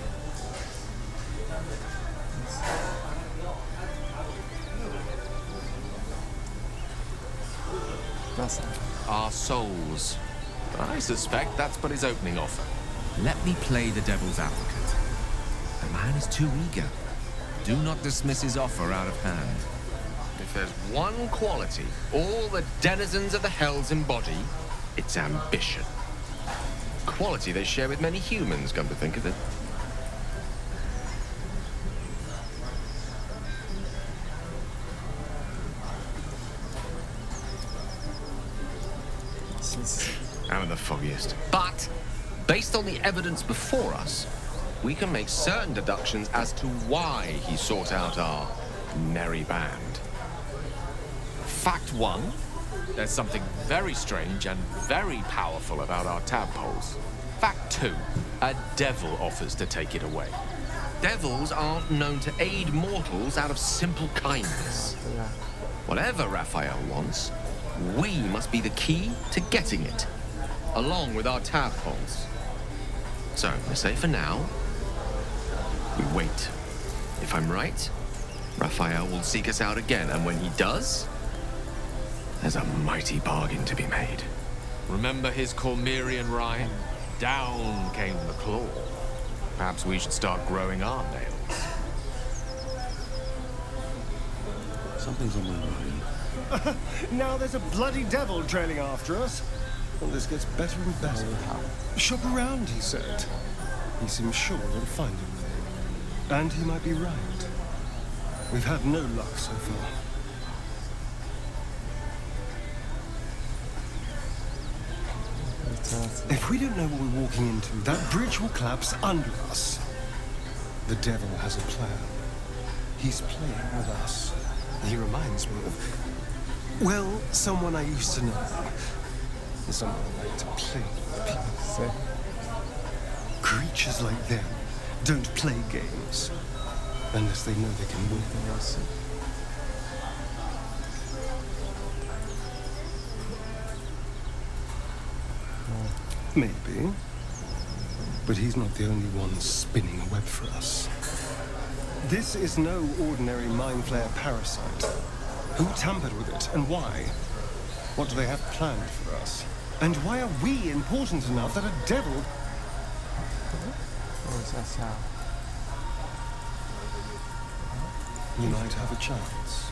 Our souls. I suspect that's but his opening offer. Let me play the devil's advocate. The man is too eager. Do not dismiss his offer out of hand. If there's one quality all the denizens of the hells embody, it's ambition. Quality they share with many humans, come to think of it. I'm in the foggiest. But, based on the evidence before us, we can make certain deductions as to why he sought out our merry band. Fact one, there's something very strange and very powerful about our tadpoles. Fact two, a devil offers to take it away. Devils aren't known to aid mortals out of simple kindness. Whatever Raphael wants, we must be the key to getting it, along with our tadpoles. So, I say for now, we wait. If I'm right, Raphael will seek us out again, and when he does, there's a mighty bargain to be made. Remember his Cormyrean rhyme? Down came the claw. Perhaps we should start growing our nails. Something's on my mind. Now there's a bloody devil trailing after us. Well, this gets better and better. Shop around, he said. He seems sure we'll find him. And he might be right. We've had no luck so far. If we don't know what we're walking into, that bridge will collapse under us. The devil has a plan. He's playing with us. He reminds me of, well, someone I used to know. Someone I like to play with people. Creatures like them don't play games unless they know they can win. Maybe. But he's not the only one spinning a web for us. This is no ordinary mind flayer parasite. Who tampered with it, and why? What do they have planned for us? And why are we important enough that a devil... You might have a chance.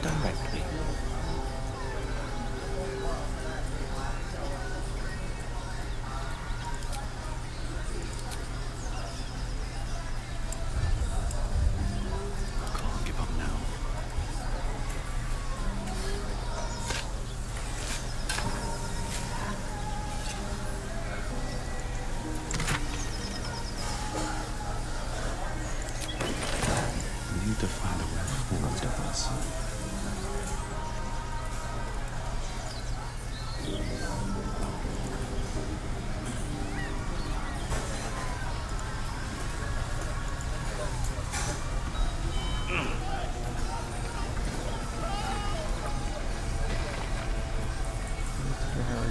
Directly. Can't give up now.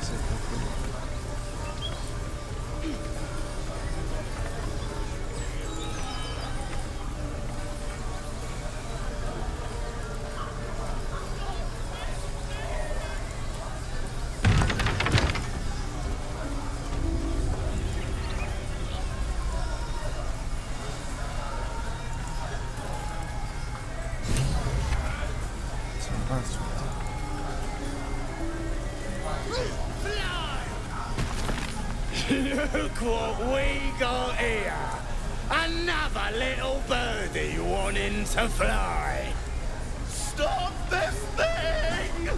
这个不能。Look what we got here! Another little birdie wanting to fly! Stop this thing!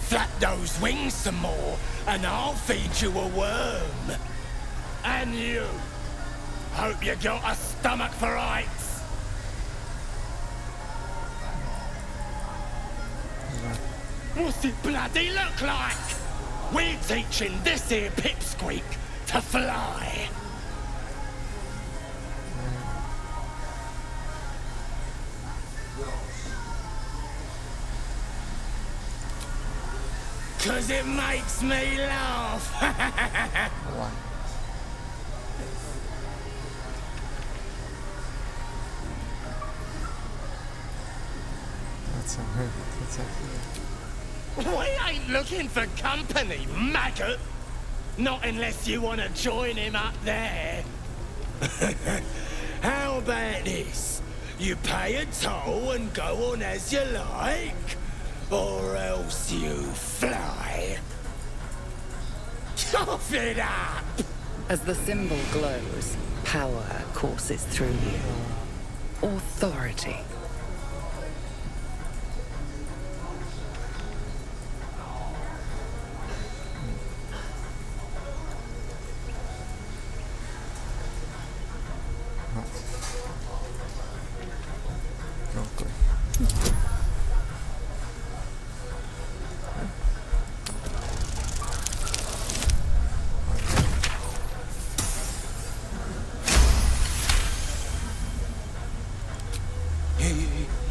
Flap those wings some more, and I'll feed you a worm. And you! Hope you got a stomach for heights! What's it bloody look like? We're teaching this here pipsqueak to fly. Cause it makes me laugh. We ain't looking for company, maggot. Not unless you want to join him up there. How about this? You pay a toll and go on as you like, or else you fly. Cough it up! As the symbol glows, power courses through you. Authority.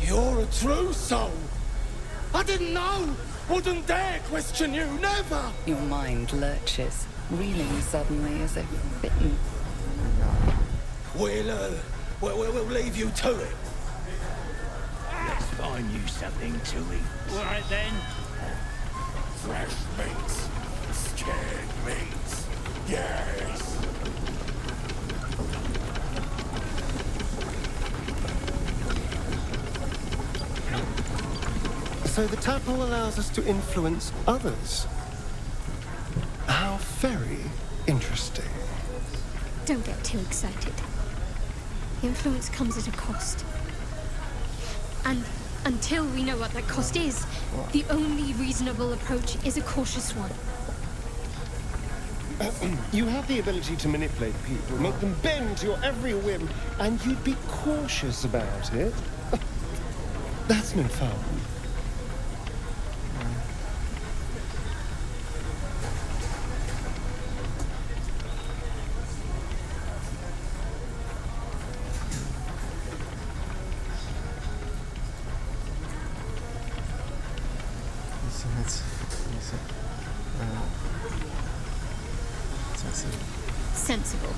You're a true soul. I didn't know. Wouldn't dare question you, never. Your mind lurches, reeling suddenly as if bitten. We'll leave you to it. Let's find you something to eat. All right then. Fresh meats, scared meats. Yes. So the tadpole allows us to influence others. How very interesting. Don't get too excited. Influence comes at a cost. And until we know what that cost is, the only reasonable approach is a cautious one. You have the ability to manipulate people, make them bend to your every whim, and you'd be cautious about it. That's no fun. Sensible.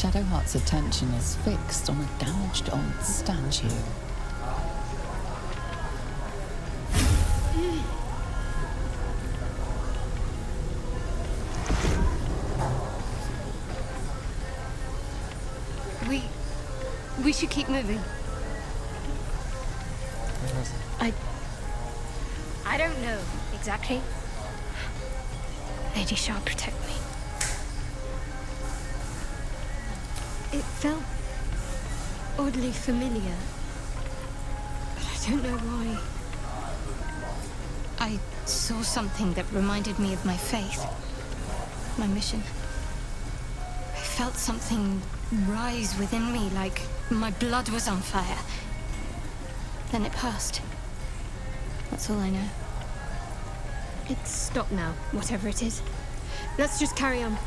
Shadowheart's attention is fixed on a damaged old statue. We should keep moving. I don't know exactly. Lady Shah, protect me. It felt oddly familiar, but I don't know why. I saw something that reminded me of my faith, my mission. I felt something rise within me, like my blood was on fire. Then it passed. That's all I know. It's stopped now, whatever it is. Let's just carry on.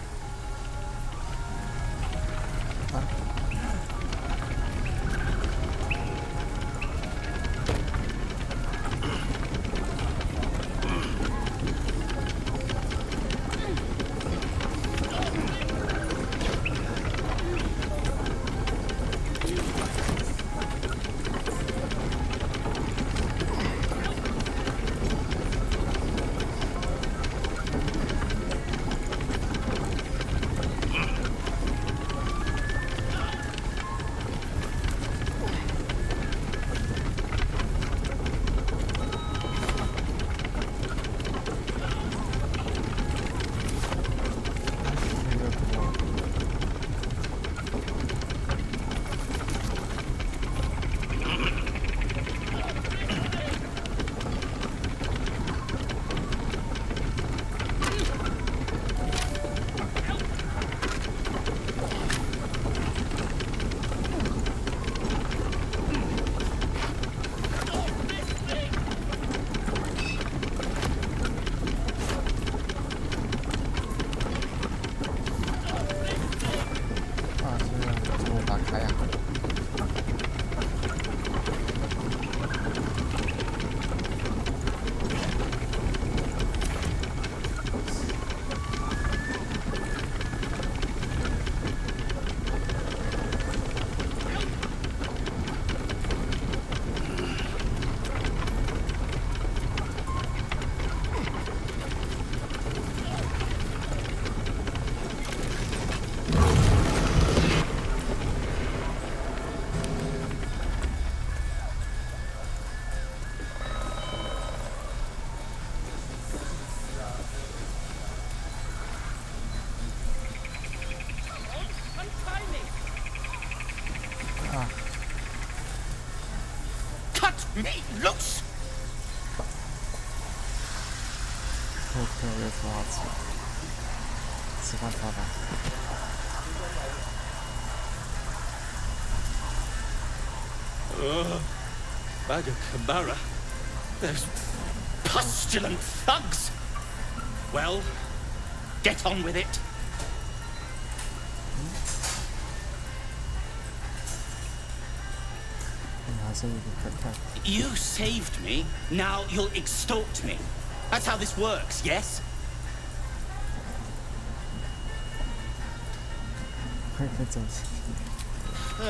Me loose! 特别多少次？吃饭超吧。Bagamara. Those pustulant thugs. Well, get on with it. You saved me, now you'll extort me. That's how this works, yes?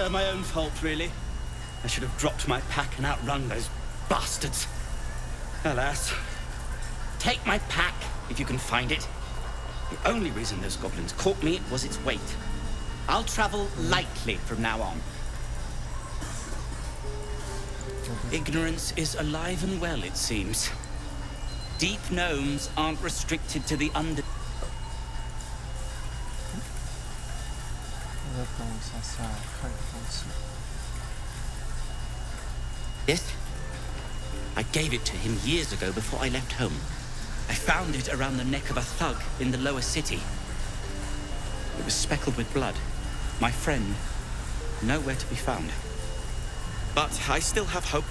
My own fault, really. I should have dropped my pack and outrun those bastards. Alas. Take my pack, if you can find it. The only reason those goblins caught me was its weight. I'll travel lightly from now on. Ignorance is alive and well, it seems. Deep gnomes aren't restricted to the under... Yes? I gave it to him years ago before I left home. I found it around the neck of a thug in the lower city. It was speckled with blood. My friend, nowhere to be found. But I still have hope.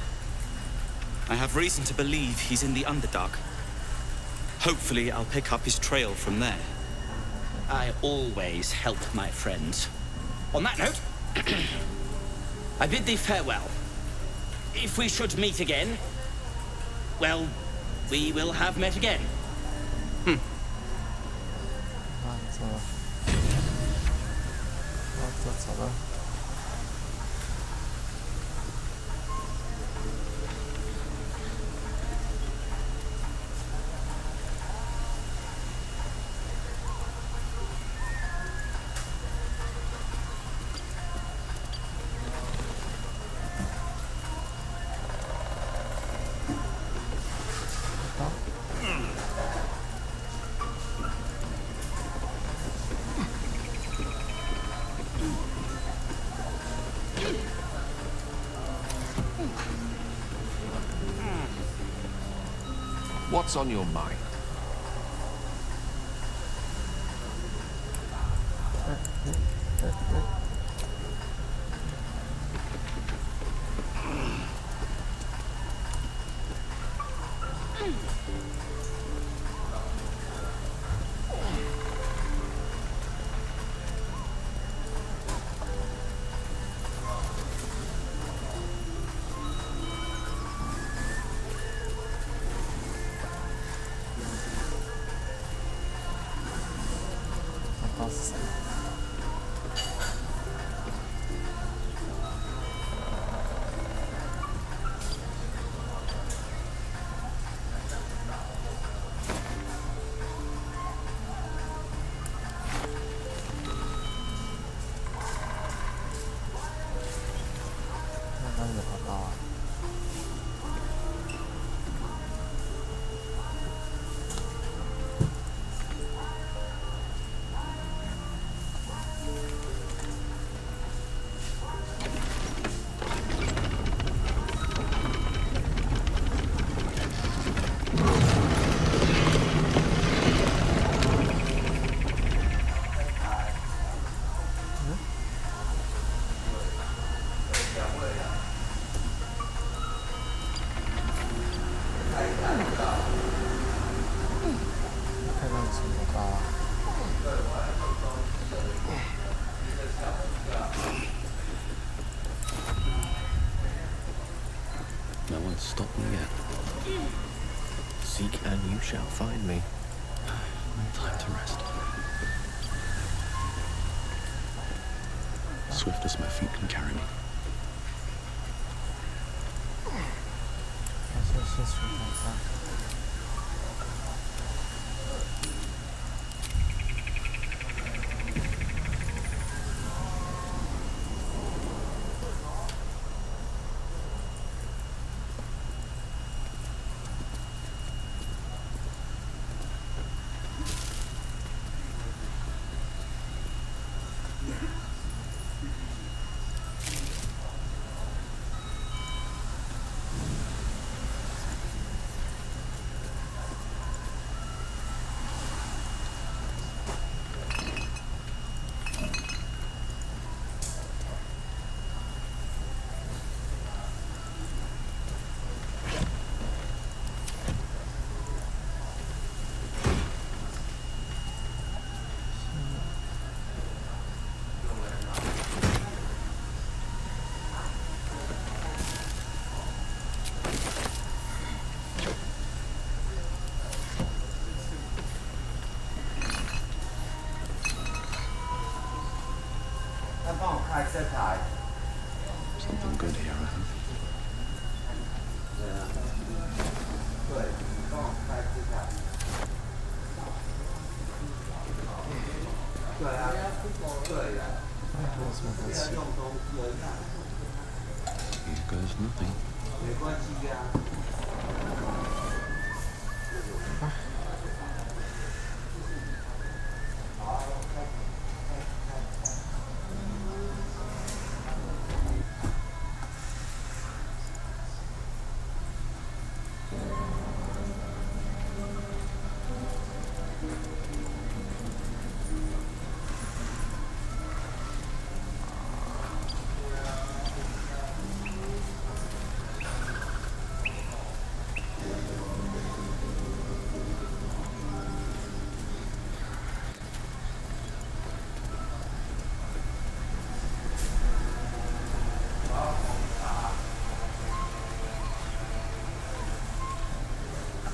I have reason to believe he's in the Underdark. Hopefully, I'll pick up his trail from there. I always help my friends. On that note, I bid thee farewell. If we should meet again, well, we will have met again. 走了。What's on your mind? No one's stopped me yet. Seek and you shall find me. No time to rest. Swift as my feet can carry me. 帮我开这台。Something good here, I hope. 对啊，对，帮我开这台。对啊，对呀。Here goes nothing. 没关系呀。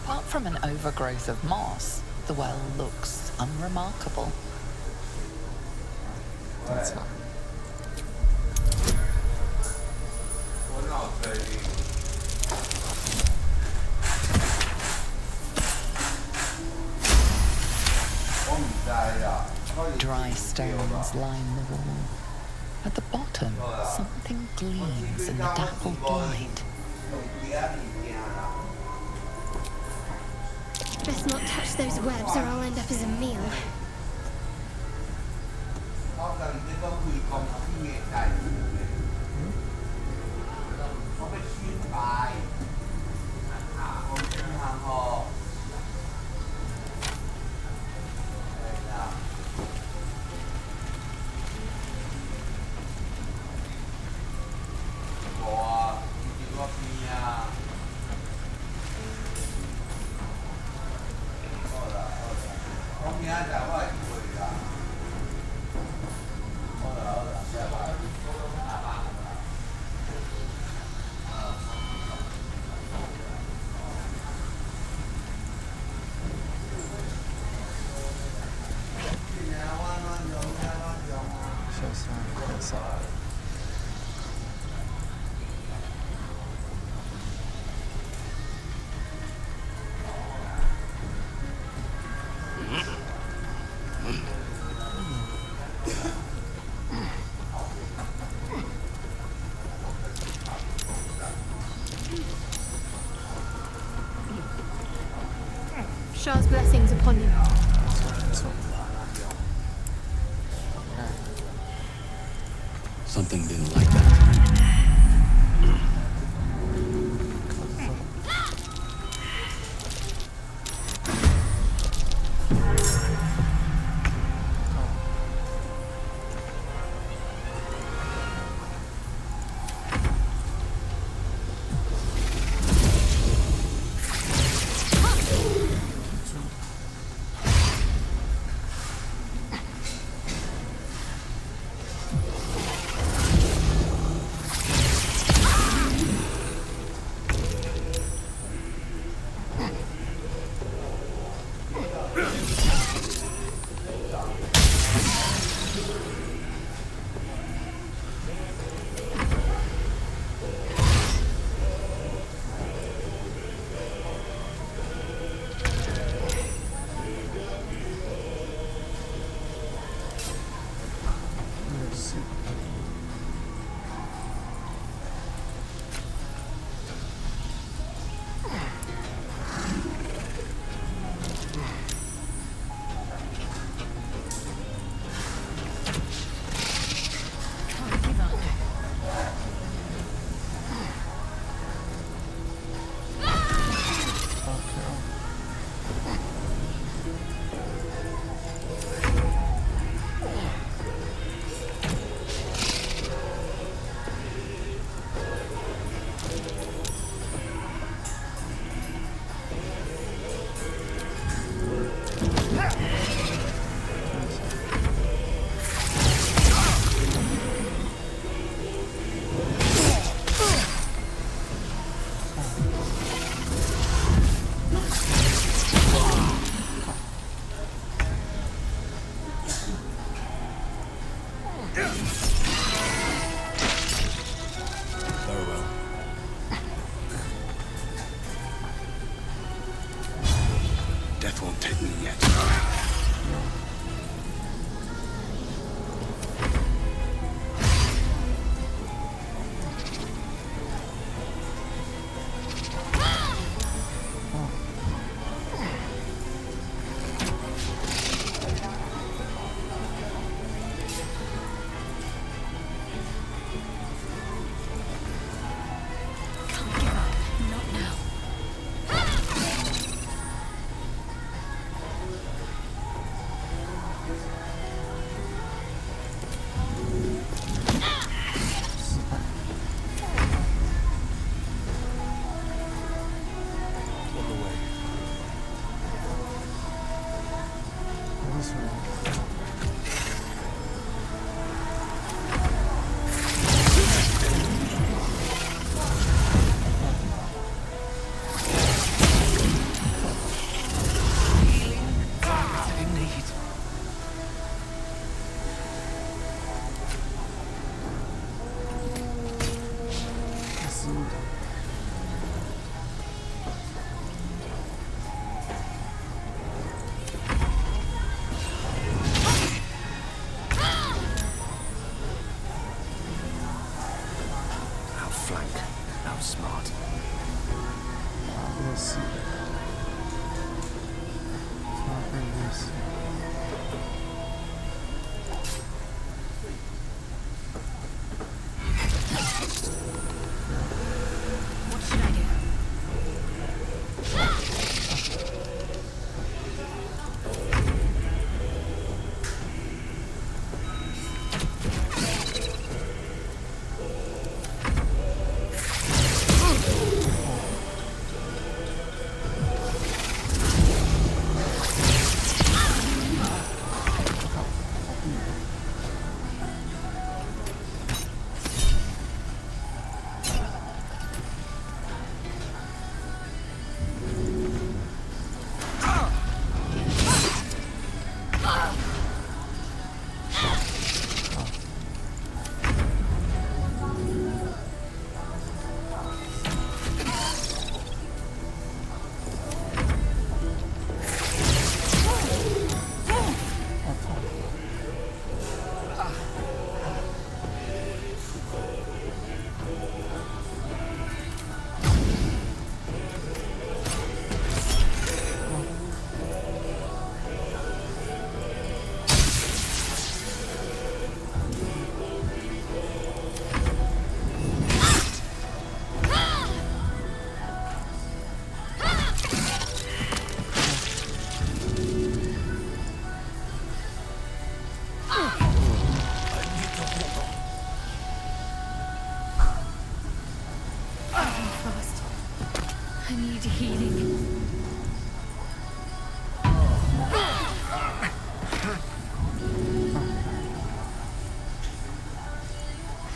Apart from an overgrowth of moss, the well looks unremarkable. Dry stones line the wall. At the bottom, something gleams in the dappled light. Best not touch those webs or I'll end up as a meal. Shah's blessings upon you. Something didn't like that. Death won't take me yet. 死，他被累死。What should I do? I need healing.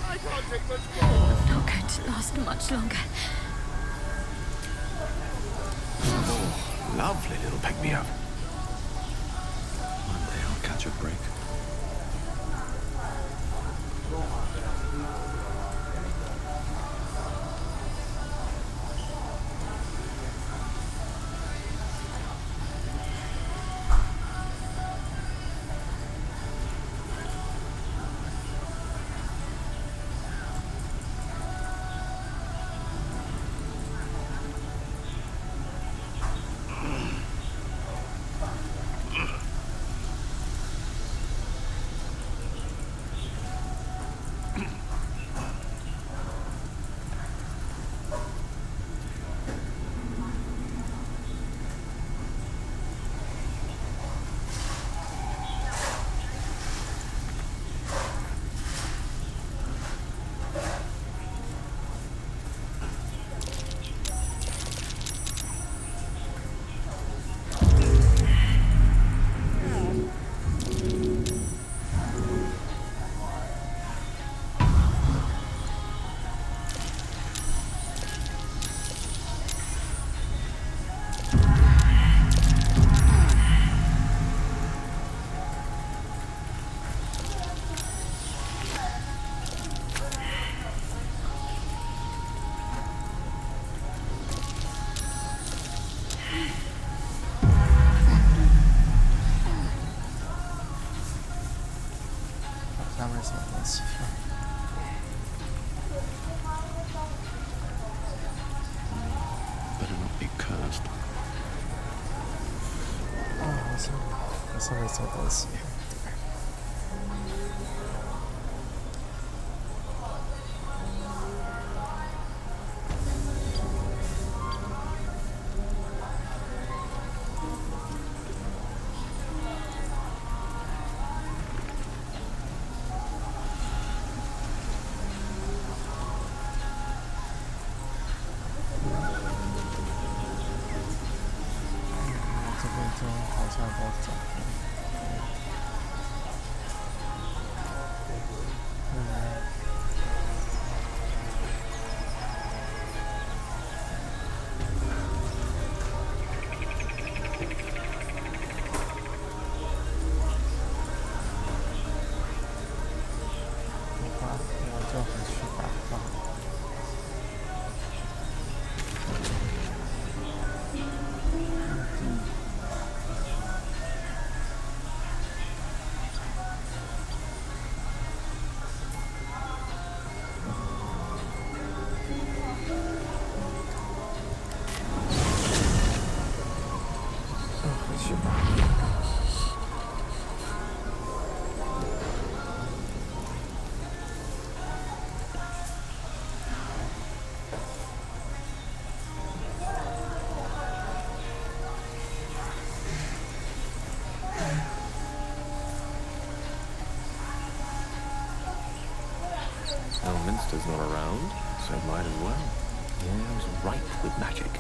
I can't take much more. Not going to last much longer. Oh, lovely little pick-me-up. One day I'll catch a break. Better not be cursed. 好像没什么东西。这边就好像都走了。就回去吧。master's not around, so might as well. Yeah, I was ripe with magic.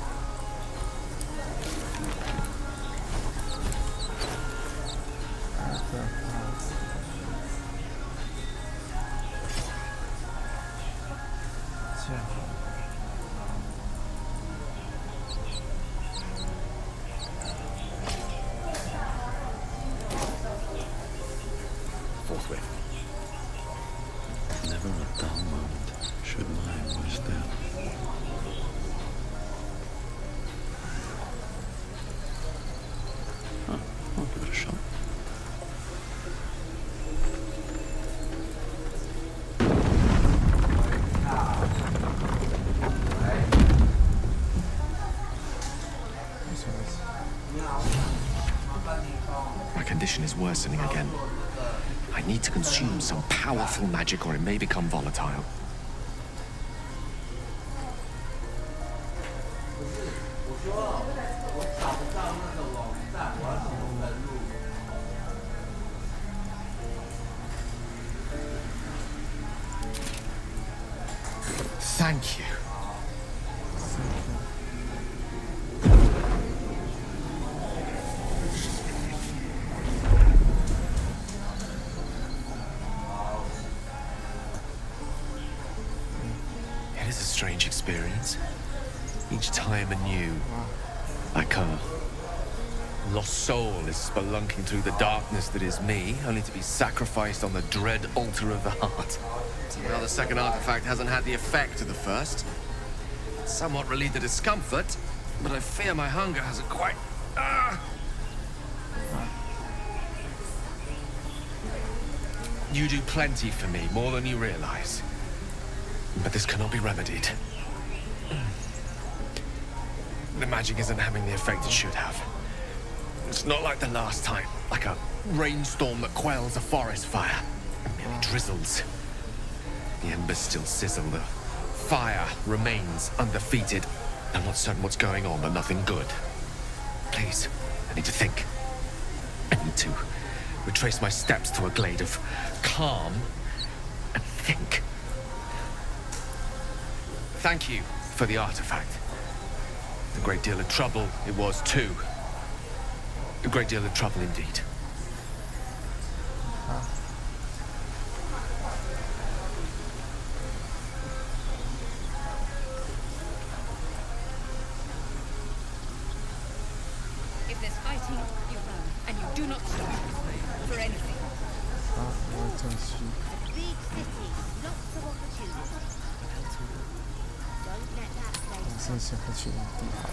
Forthwith. Never a dull moment should mine was there. Huh, I'll give it a shot. My condition is worsening again. I need to consume some powerful magic or it may become volatile. Thank you. It is a strange experience. Each time anew. Like a lost soul is spelunking through the darkness that is me, only to be sacrificed on the dread altar of the heart. Somehow the second artifact hasn't had the effect of the first. It's somewhat relieved the discomfort, but I fear my hunger hasn't quite... You do plenty for me, more than you realize. But this cannot be remedied. The magic isn't having the effect it should have. It's not like the last time, like a rainstorm that quells a forest fire. It merely drizzles. The embers still sizzle, the fire remains undefeated. I'm not certain what's going on, but nothing good. Please, I need to think. I need to retrace my steps to a glade of calm and think. Thank you for the artifact. A great deal of trouble it was too. A great deal of trouble indeed. If there's fighting, you run, and you do not stop for anything. Big city, lots of opportunity. Don't let that place. 剩下会去营地好。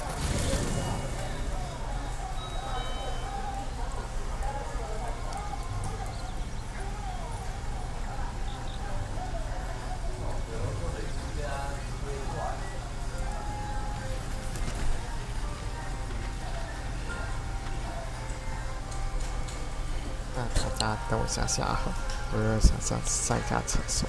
大家等我下下，我又想上一下厕所。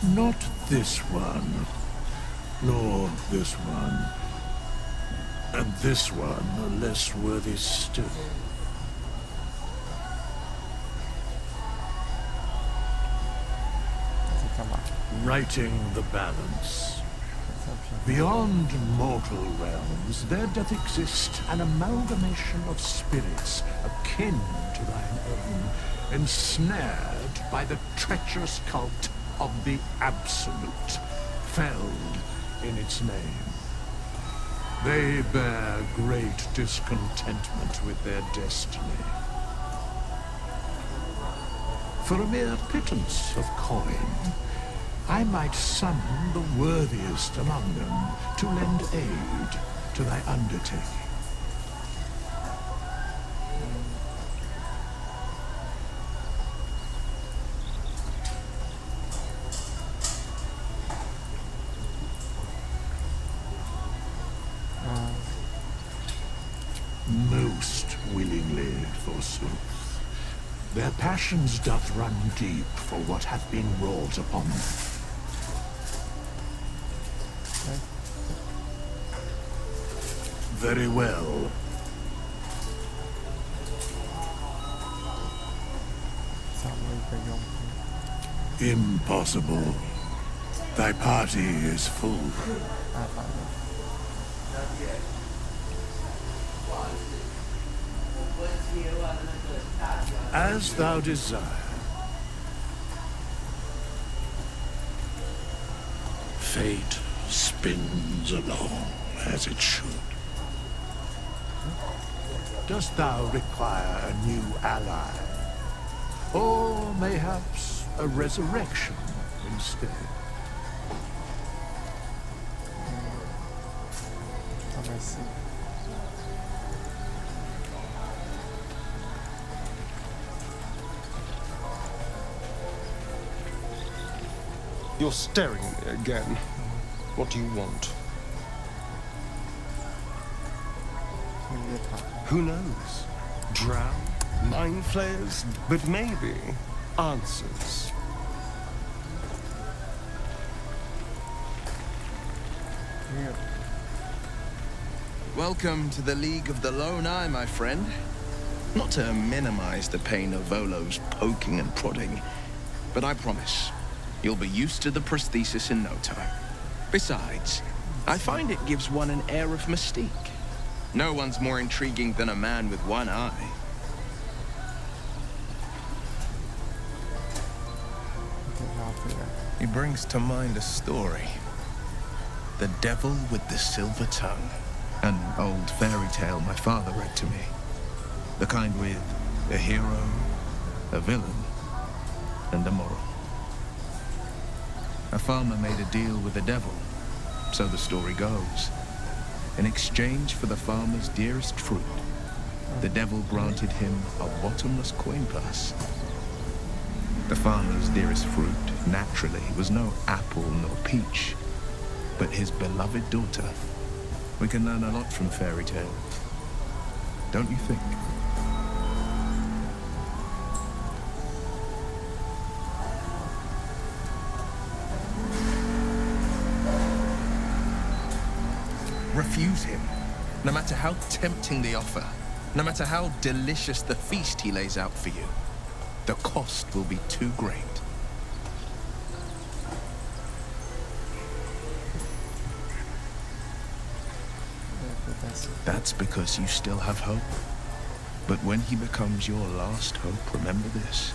Not this one, nor this one, and this one are less worthy still. Righting the balance. Beyond mortal realms, there doth exist an amalgamation of spirits akin to thine own, ensnared by the treacherous cult of the Absolute, felled in its name. They bear great discontentment with their destiny. For a mere pittance of coin, I might summon the worthiest among them to lend aid to thy undertaking. Most willingly, forsooth. Their passions doth run deep for what hath been wrought upon them. Very well. Impossible. Thy party is full. As thou desire. Fate spins along as it should. Dost thou require a new ally? Or mayhaps a resurrection instead? I see. You're staring at me again. What do you want? Who knows? Drown? Mind flayers? But maybe answers. Yeah. Welcome to the League of the Lone Eye, my friend. Not to minimize the pain of Volo's poking and prodding, but I promise, you'll be used to the prosthesis in no time. Besides, I find it gives one an air of mystique. No one's more intriguing than a man with one eye. He brings to mind a story. The Devil with the Silver Tongue. An old fairy tale my father read to me. The kind with a hero, a villain, and a moral. A farmer made a deal with the devil, so the story goes. In exchange for the farmer's dearest fruit, the devil granted him a bottomless coin purse. The farmer's dearest fruit, naturally, was no apple nor peach, but his beloved daughter. We can learn a lot from fairy tales, don't you think? Refuse him, no matter how tempting the offer, no matter how delicious the feast he lays out for you. The cost will be too great. That's because you still have hope. But when he becomes your last hope, remember this.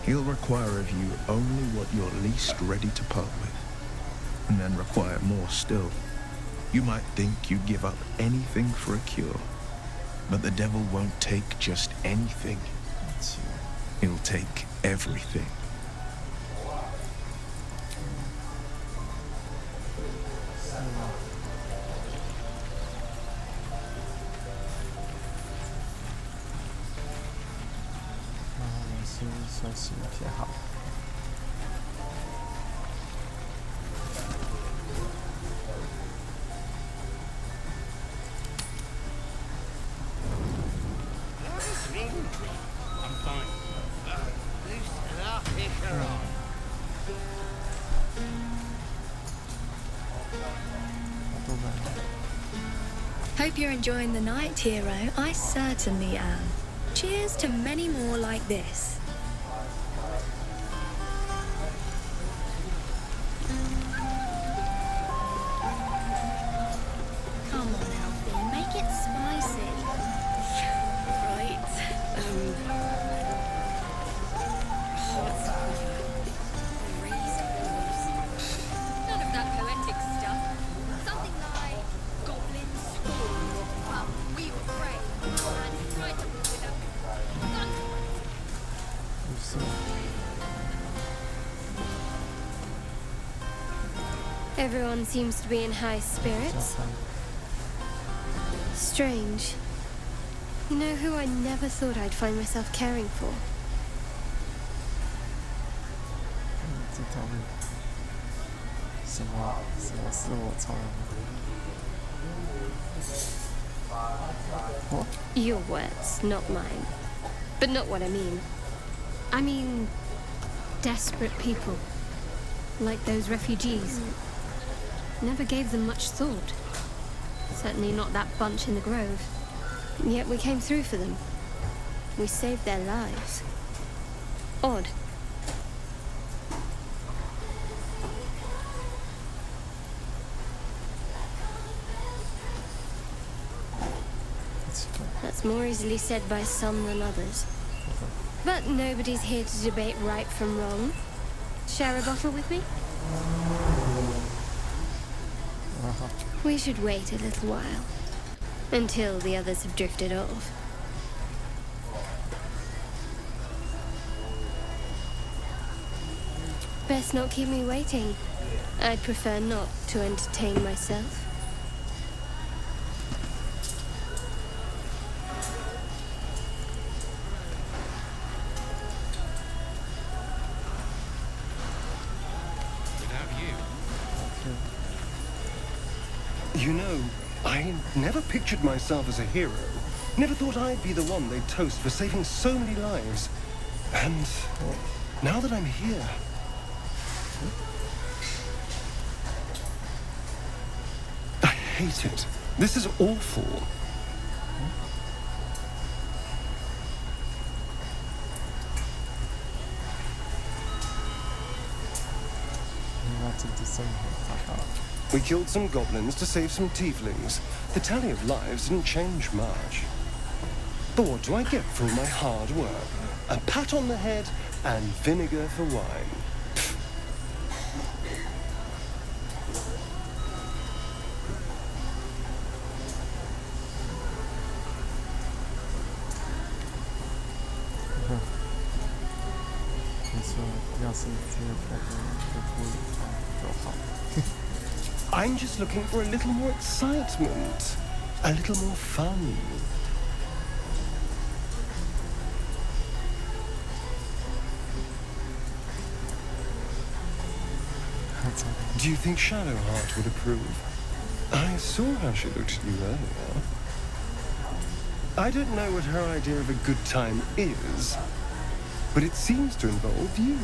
He'll require of you only what you're least ready to part with, and then require more still. You might think you'd give up anything for a cure, but the devil won't take just anything. He'll take everything. Hope you're enjoying the night, hero. I certainly am. Cheers to many more like this. Come on, Alfie, make it spicy. Right. Hot. None of that poetic stuff. Something like goblins spawned, but we were brave and frightened with a gun. Everyone seems to be in high spirits. Strange. You know who I never thought I'd find myself caring for? Your words, not mine. But not what I mean. I mean, desperate people. Like those refugees. Never gave them much thought. Certainly not that bunch in the grove. And yet we came through for them. We saved their lives. Odd. That's more easily said by some than others. But nobody's here to debate right from wrong. Share a bottle with me? We should wait a little while. Until the others have drifted off. Best not keep me waiting. I'd prefer not to entertain myself. You know, I never pictured myself as a hero. Never thought I'd be the one they'd toast for saving so many lives. And now that I'm here... I hate it. This is awful. We killed some goblins to save some tieflings. The tally of lives didn't change much. But what do I get for all my hard work? A pat on the head and vinegar for wine. I'm just looking for a little more excitement, a little more fun. Do you think Shadowheart would approve? I saw how she looked at you earlier. I don't know what her idea of a good time is, but it seems to involve you.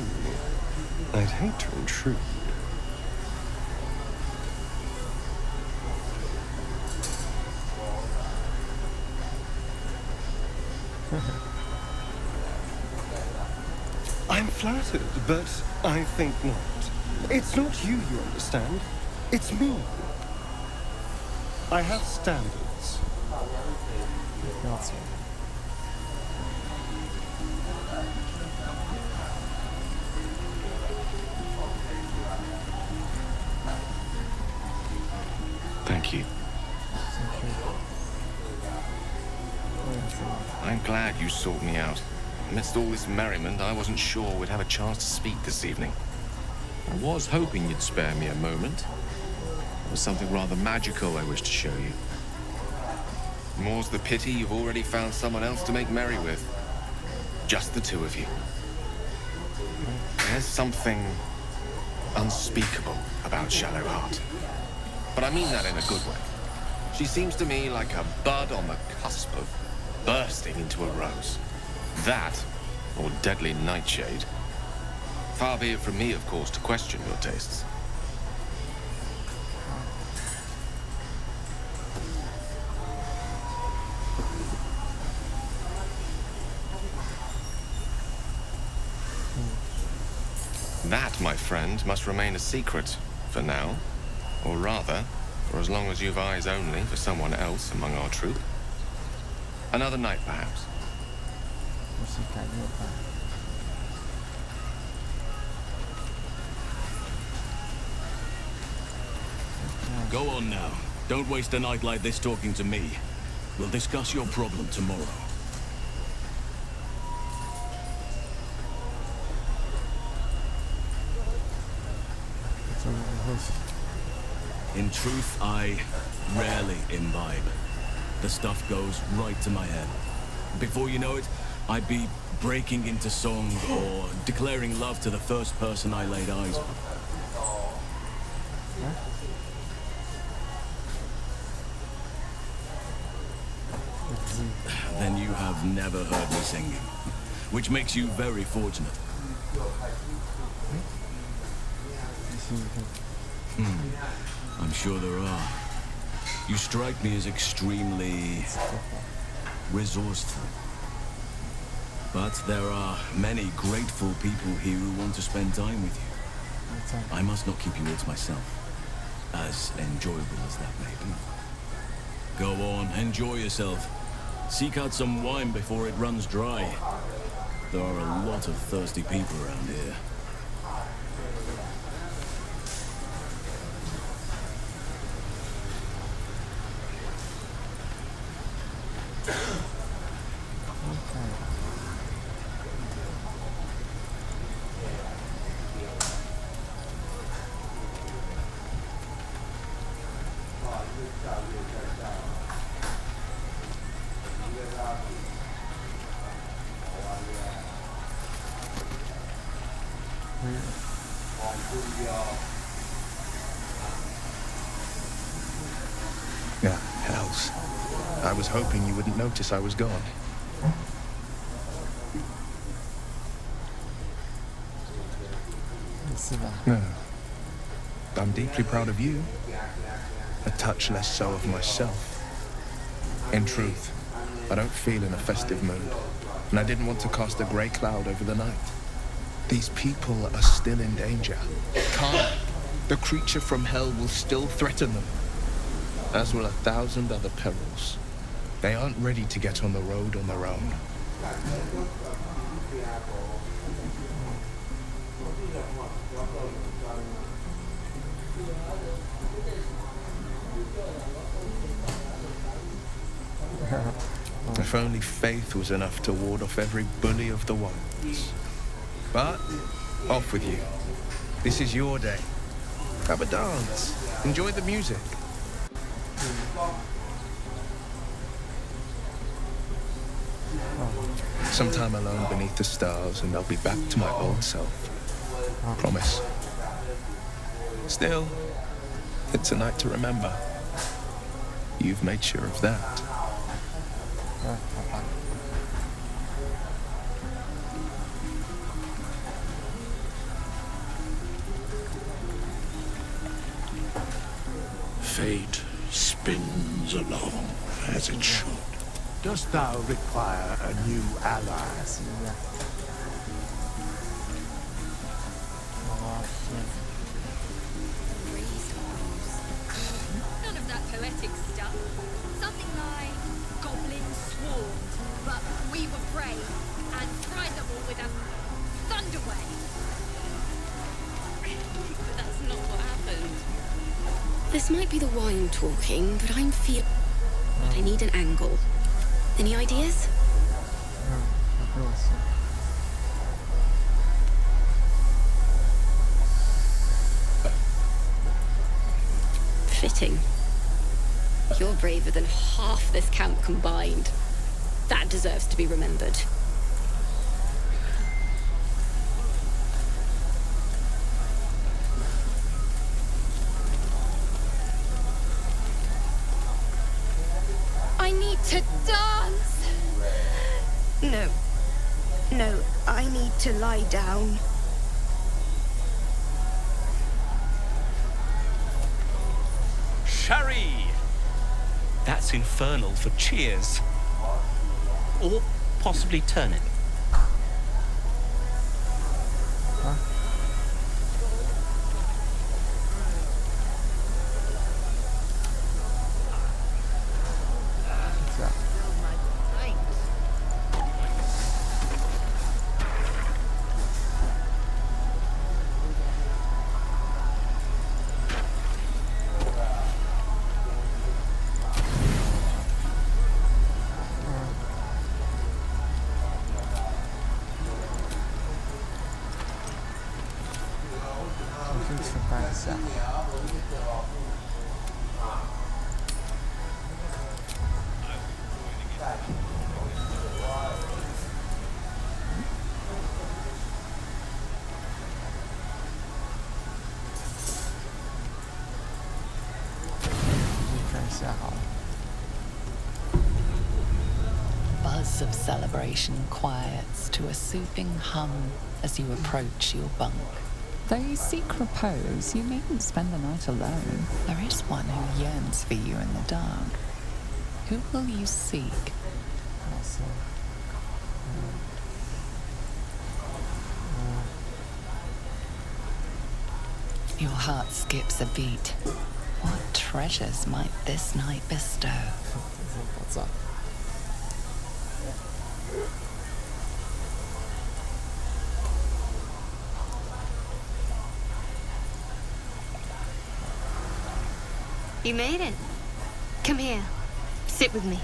I'd hate to intrude. I'm flattered, but I think not. It's not you understand. It's me. I have standards. Thank you. I'm glad you sought me out. Amidst all this merriment, I wasn't sure we'd have a chance to speak this evening. I was hoping you'd spare me a moment. There was something rather magical I wish to show you. More's the pity you've already found someone else to make merry with. Just the two of you. There's something unspeakable about Shadowheart. But I mean that in a good way. She seems to me like a bud on the cusp of bursting into a rose. That, or deadly nightshade. Far be it from me, of course, to question your tastes. That, my friend, must remain a secret for now. Or rather, for as long as you've eyes only for someone else among our troop. Another night, perhaps. Go on now. Don't waste a night like this talking to me. We'll discuss your problem tomorrow. In truth, I rarely imbibe. The stuff goes right to my head. Before you know it, I'd be breaking into song or declaring love to the first person I laid eyes on. Then you have never heard me singing, which makes you very fortunate. I'm sure there are. You strike me as extremely resourceful. But there are many grateful people here who want to spend time with you. I must not keep you all to myself, as enjoyable as that may be. Go on, enjoy yourself. Seek out some wine before it runs dry. There are a lot of thirsty people around here. Yeah, hells. I was hoping you wouldn't notice I was gone. No. I'm deeply proud of you. A touch less so of myself. In truth, I don't feel in a festive mood, and I didn't want to cast a grey cloud over the night. These people are still in danger. Khan, the creature from hell, will still threaten them, as will 1,000 other perils. They aren't ready to get on the road on their own. If only faith was enough to ward off every bully of the wilds. But, off with you. This is your day. Have a dance. Enjoy the music. Some time alone beneath the stars, and I'll be back to my old self. Promise. Still, it's a night to remember. You've made sure of that. Fate spins along as it should. Dost thou require a new ally? None of that poetic stuff. Something like goblins swarmed, but we were brave and fried them all with a thunder wave. But that's not what happened. This might be the wine talking, but I'm feeling... But I need an angle. Any ideas? Fitting. You're braver than half this camp combined. That deserves to be remembered. I need to dance! No, I need to lie down. Sherry! That's infernal for cheers. Or possibly turnip. 去承担一下。看一下好了。 Buzz of celebration quiets to a soothing hum as you approach your bunk. Though you seek repose, you needn't spend the night alone. There is one who yearns for you in the dark. Who will you seek? Your heart skips a beat. What treasures might this night bestow? You made it. Come here. Sit with me.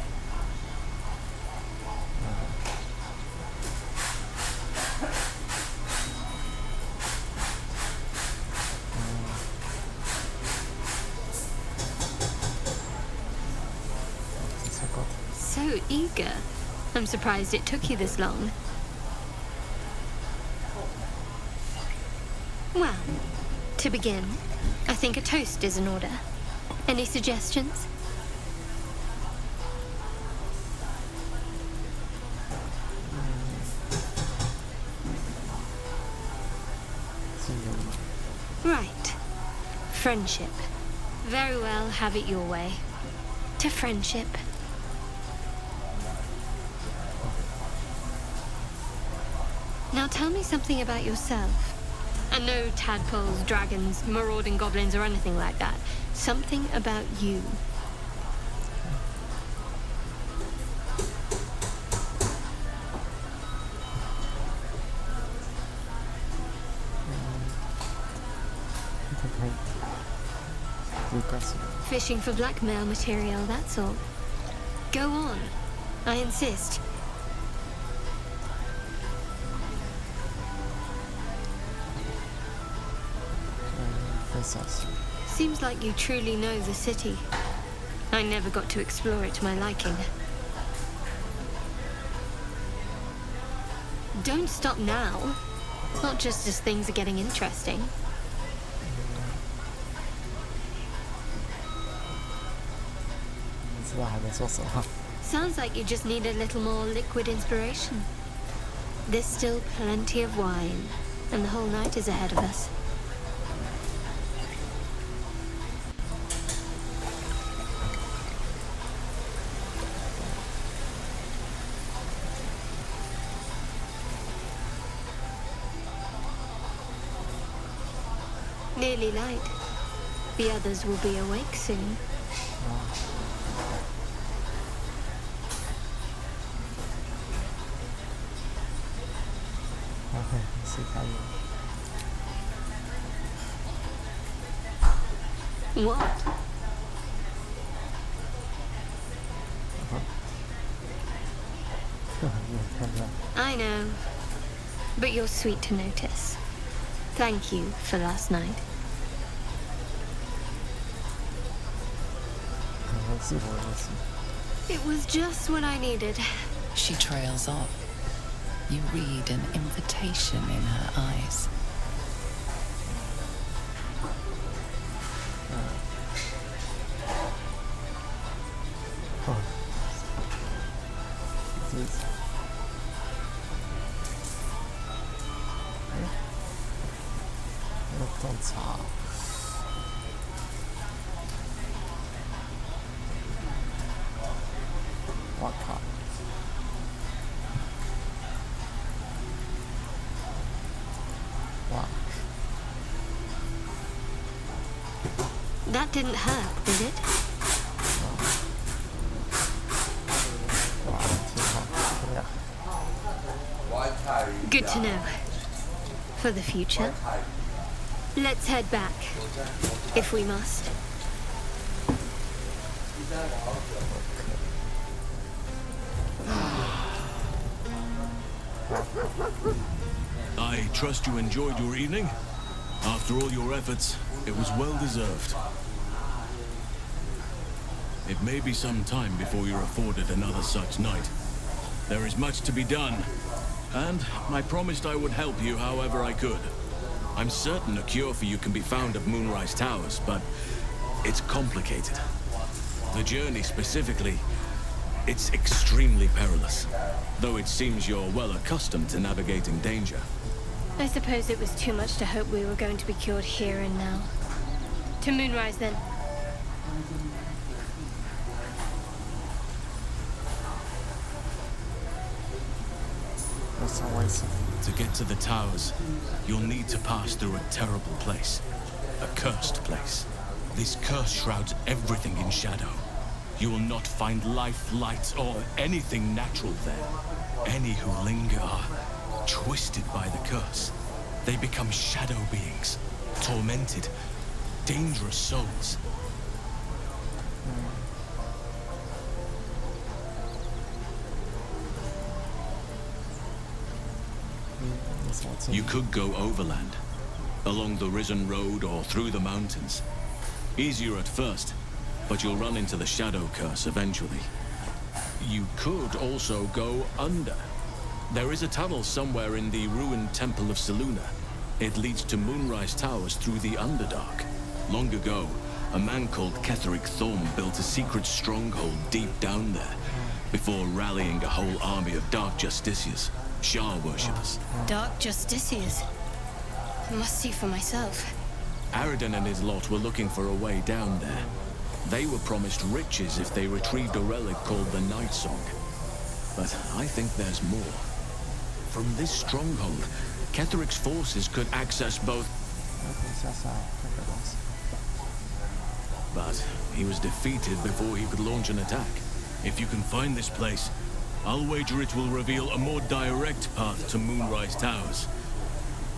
So eager. I'm surprised it took you this long. Well, to begin, I think a toast is in order. Any suggestions? Right. Friendship. Very well, have it your way. To friendship. Now tell me something about yourself. And no tadpoles, dragons, marauding goblins, or anything like that. Something about you. Fishing for blackmail material, that's all. Go on. I insist. Seems like you truly know the city. I never got to explore it to my liking. Don't stop now. Not just as things are getting interesting. Sounds like you just need a little more liquid inspiration. There's still plenty of wine, and the whole night is ahead of us. Nearly light. The others will be awake soon. What? I know, but you're sweet to notice. Thank you for last night. It was just what I needed. She trails off. You read an invitation in her eyes. That didn't hurt, did it? Good to know. For the future. Let's head back, if we must. I trust you enjoyed your evening? After all your efforts, it was well deserved. It may be some time before you're afforded another such night. There is much to be done, and I promised I would help you however I could. I'm certain a cure for you can be found at Moonrise Towers, but it's complicated. The journey specifically, it's extremely perilous, though it seems you're well accustomed to navigating danger. I suppose it was too much to hope we were going to be cured here and now. To Moonrise, then. To get to the towers, you'll need to pass through a terrible place. A cursed place. This curse shrouds everything in shadow. You will not find life, light, or anything natural there. Any who linger are twisted by the curse. They become shadow beings, tormented, dangerous souls. You could go overland, along the Risen Road or through the mountains. Easier at first, but you'll run into the shadow curse eventually. You could also go under. There is a tunnel somewhere in the ruined Temple of Selûne. It leads to Moonrise Towers through the Underdark. Long ago, a man called Ketheric Thorm built a secret stronghold deep down there, before rallying a whole army of Dark Justiciars, Shah worshippers. Dark Justiciars. I must see for myself. Aridin and his lot were looking for a way down there. They were promised riches if they retrieved a relic called the Night Song. But I think there's more. From this stronghold, Ketheric's forces could access both. But he was defeated before he could launch an attack. If you can find this place, I'll wager it will reveal a more direct path to Moonrise Towers.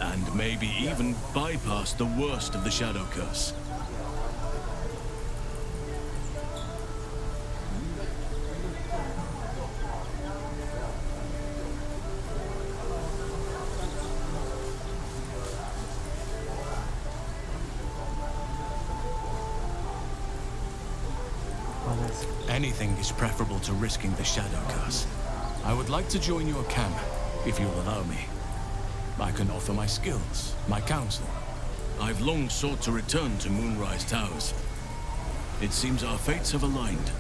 And maybe even bypass the worst of the Shadow Curse. Anything is preferable to risking the Shadow Curse. I would like to join your camp, if you'll allow me. I can offer my skills, my counsel. I've long sought to return to Moonrise Towers. It seems our fates have aligned.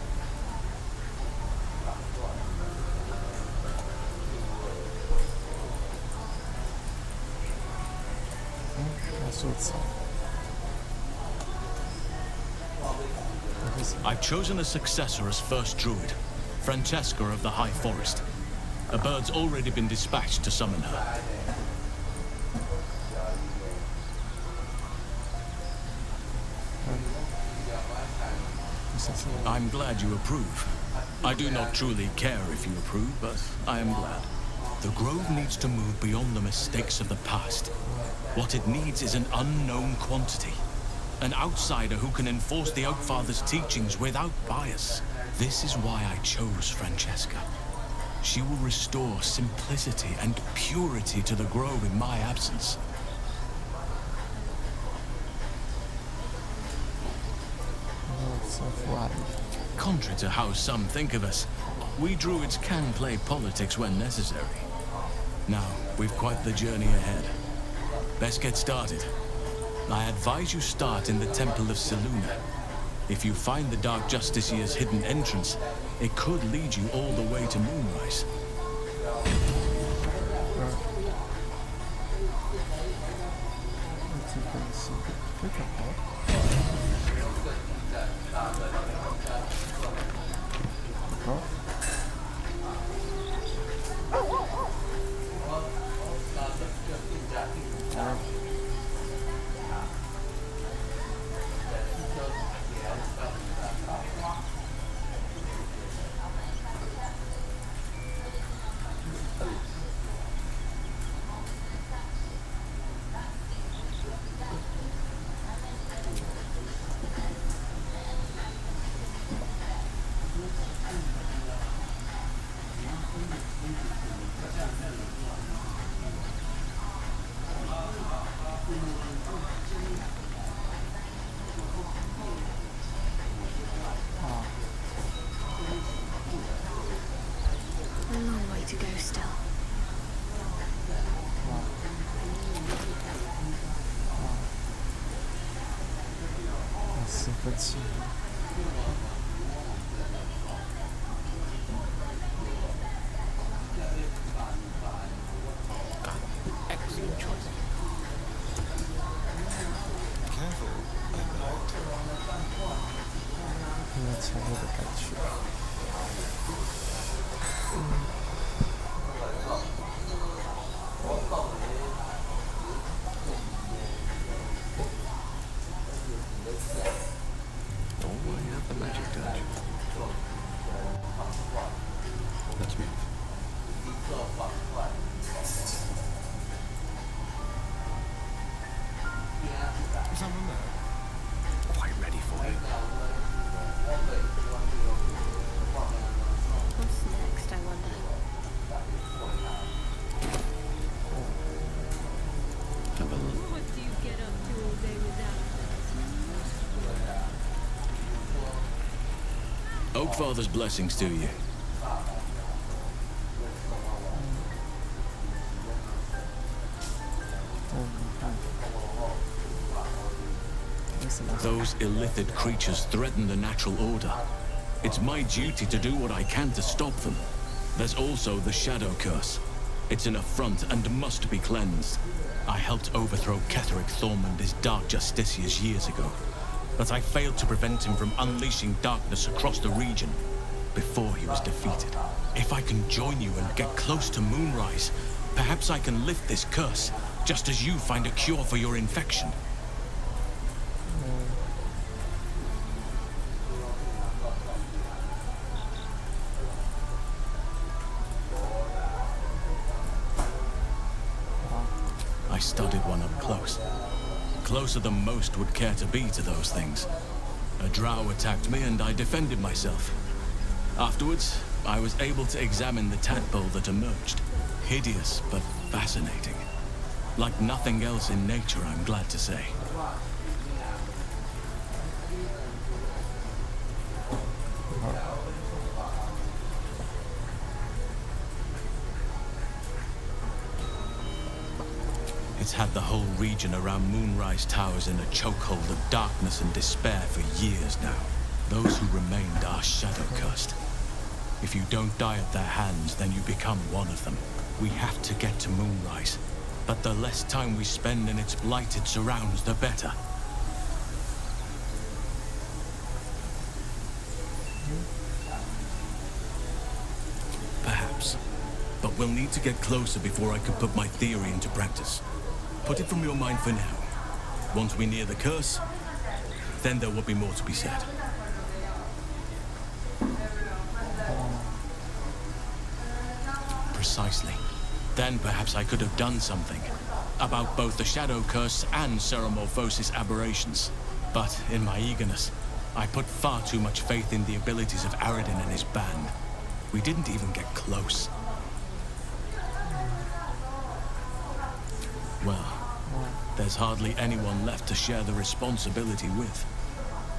I've chosen a successor as first druid, Francesca of the High Forest. A bird's already been dispatched to summon her. I'm glad you approve. I do not truly care if you approve, but I am glad. The Grove needs to move beyond the mistakes of the past. What it needs is an unknown quantity. An outsider who can enforce the Oakfather's teachings without bias. This is why I chose Francesca. She will restore simplicity and purity to the Grove in my absence. Contrary to how some think of us, we druids can play politics when necessary. Now, we've quite the journey ahead. Best get started. I advise you start in the Temple of Selûne. If you find the Dark Justiciar's hidden entrance, it could lead you all the way to Moonrise. 兴奋起来。Excellent choice. Careful, I might. 很有强烈的感觉。Don't worry out the magic touch. Let's move. Someone there? Quite ready for you. What's next, I wonder? Have a look. What do you get up to all day without Oakfather's blessings to you. Those illithid creatures threaten the natural order. It's my duty to do what I can to stop them. There's also the Shadow Curse. It's an affront and must be cleansed. I helped overthrow Ketheric Thormund as Dark Justicius years ago, but I failed to prevent him from unleashing darkness across the region before he was defeated. If I can join you and get close to Moonrise, perhaps I can lift this curse, just as you find a cure for your infection. I studied one up close. Closer than most would care to be to those things. A drow attacked me and I defended myself. Afterwards, I was able to examine the tadpole that emerged. Hideous, but fascinating. Like nothing else in nature, I'm glad to say. It's had the whole region around Moonrise Towers in a chokehold of darkness and despair for years now. Those who remained are shadow-cursed. If you don't die at their hands, then you become one of them. We have to get to Moonrise, but the less time we spend in its blighted surrounds, the better. Perhaps, but we'll need to get closer before I can put my theory into practice. Put it from your mind for now. Once we near the curse, then there will be more to be said. Precisely. Then perhaps I could have done something about both the Shadow Curse and Ceramorphosis aberrations. But in my eagerness, I put far too much faith in the abilities of Aradin and his band. We didn't even get close. Well, there's hardly anyone left to share the responsibility with.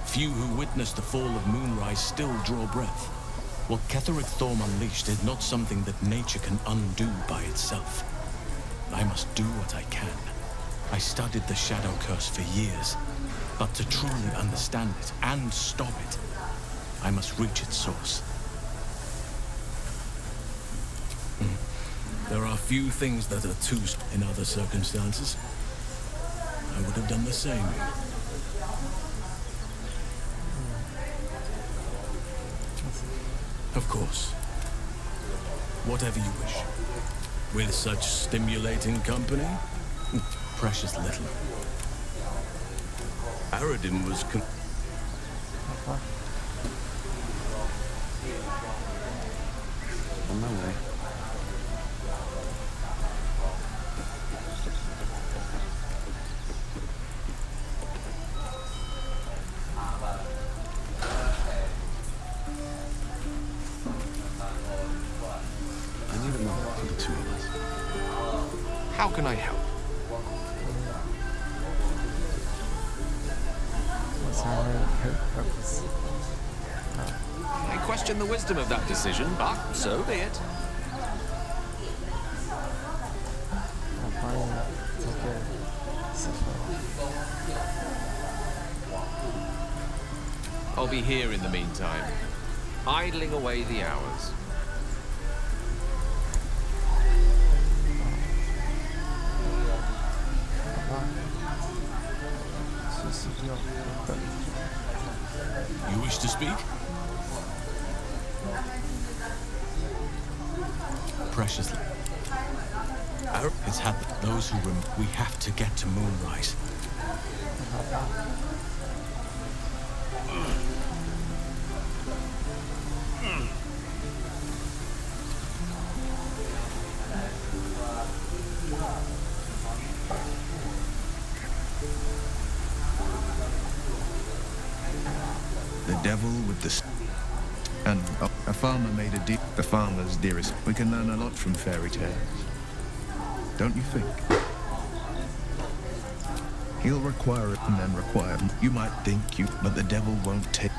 Few who witnessed the fall of Moonrise still draw breath. What Ketheric Thorm unleashed is not something that nature can undo by itself. I must do what I can. I studied the Shadow Curse for years, but to truly understand it and stop it, I must reach its source. There are few things that are too in other circumstances. I would have done the same. Of course. Whatever you wish. With such stimulating company, precious little. Aradin was On my way. I need a moment for the two of us. How can I help? I question the wisdom of that decision, but so be it. I'll be here in the meantime, idling away the hours. ，You wish to speak? Preciously. It's happened. Those who we have to get to Moonrise. The devil with the... And a farmer made a deal. The farmer's dearest. We can learn a lot from fairy tales. Don't you think? He'll require it and then require it. You might think you... But the devil won't take...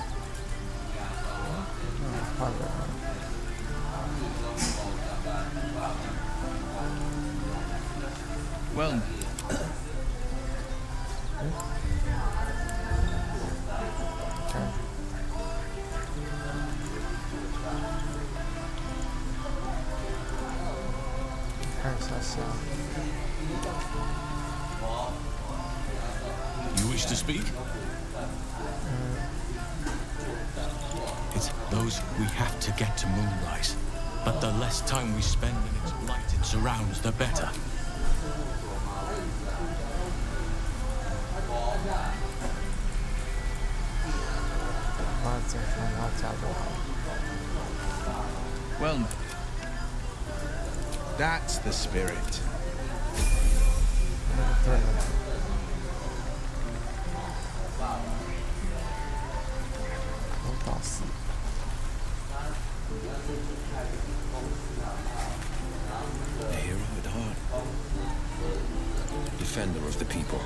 Well... You wish to speak? It's those we have to get to Moonrise. But the less time we spend in its lighted surrounds, the better. Well... That's the spirit. A hero at heart. Defender of the people.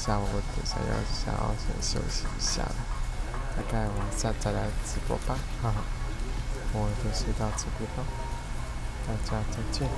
下，我等下要想要先休息一下了，大概晚上再来直播吧，哈哈，我就先到这边吧，大家再见。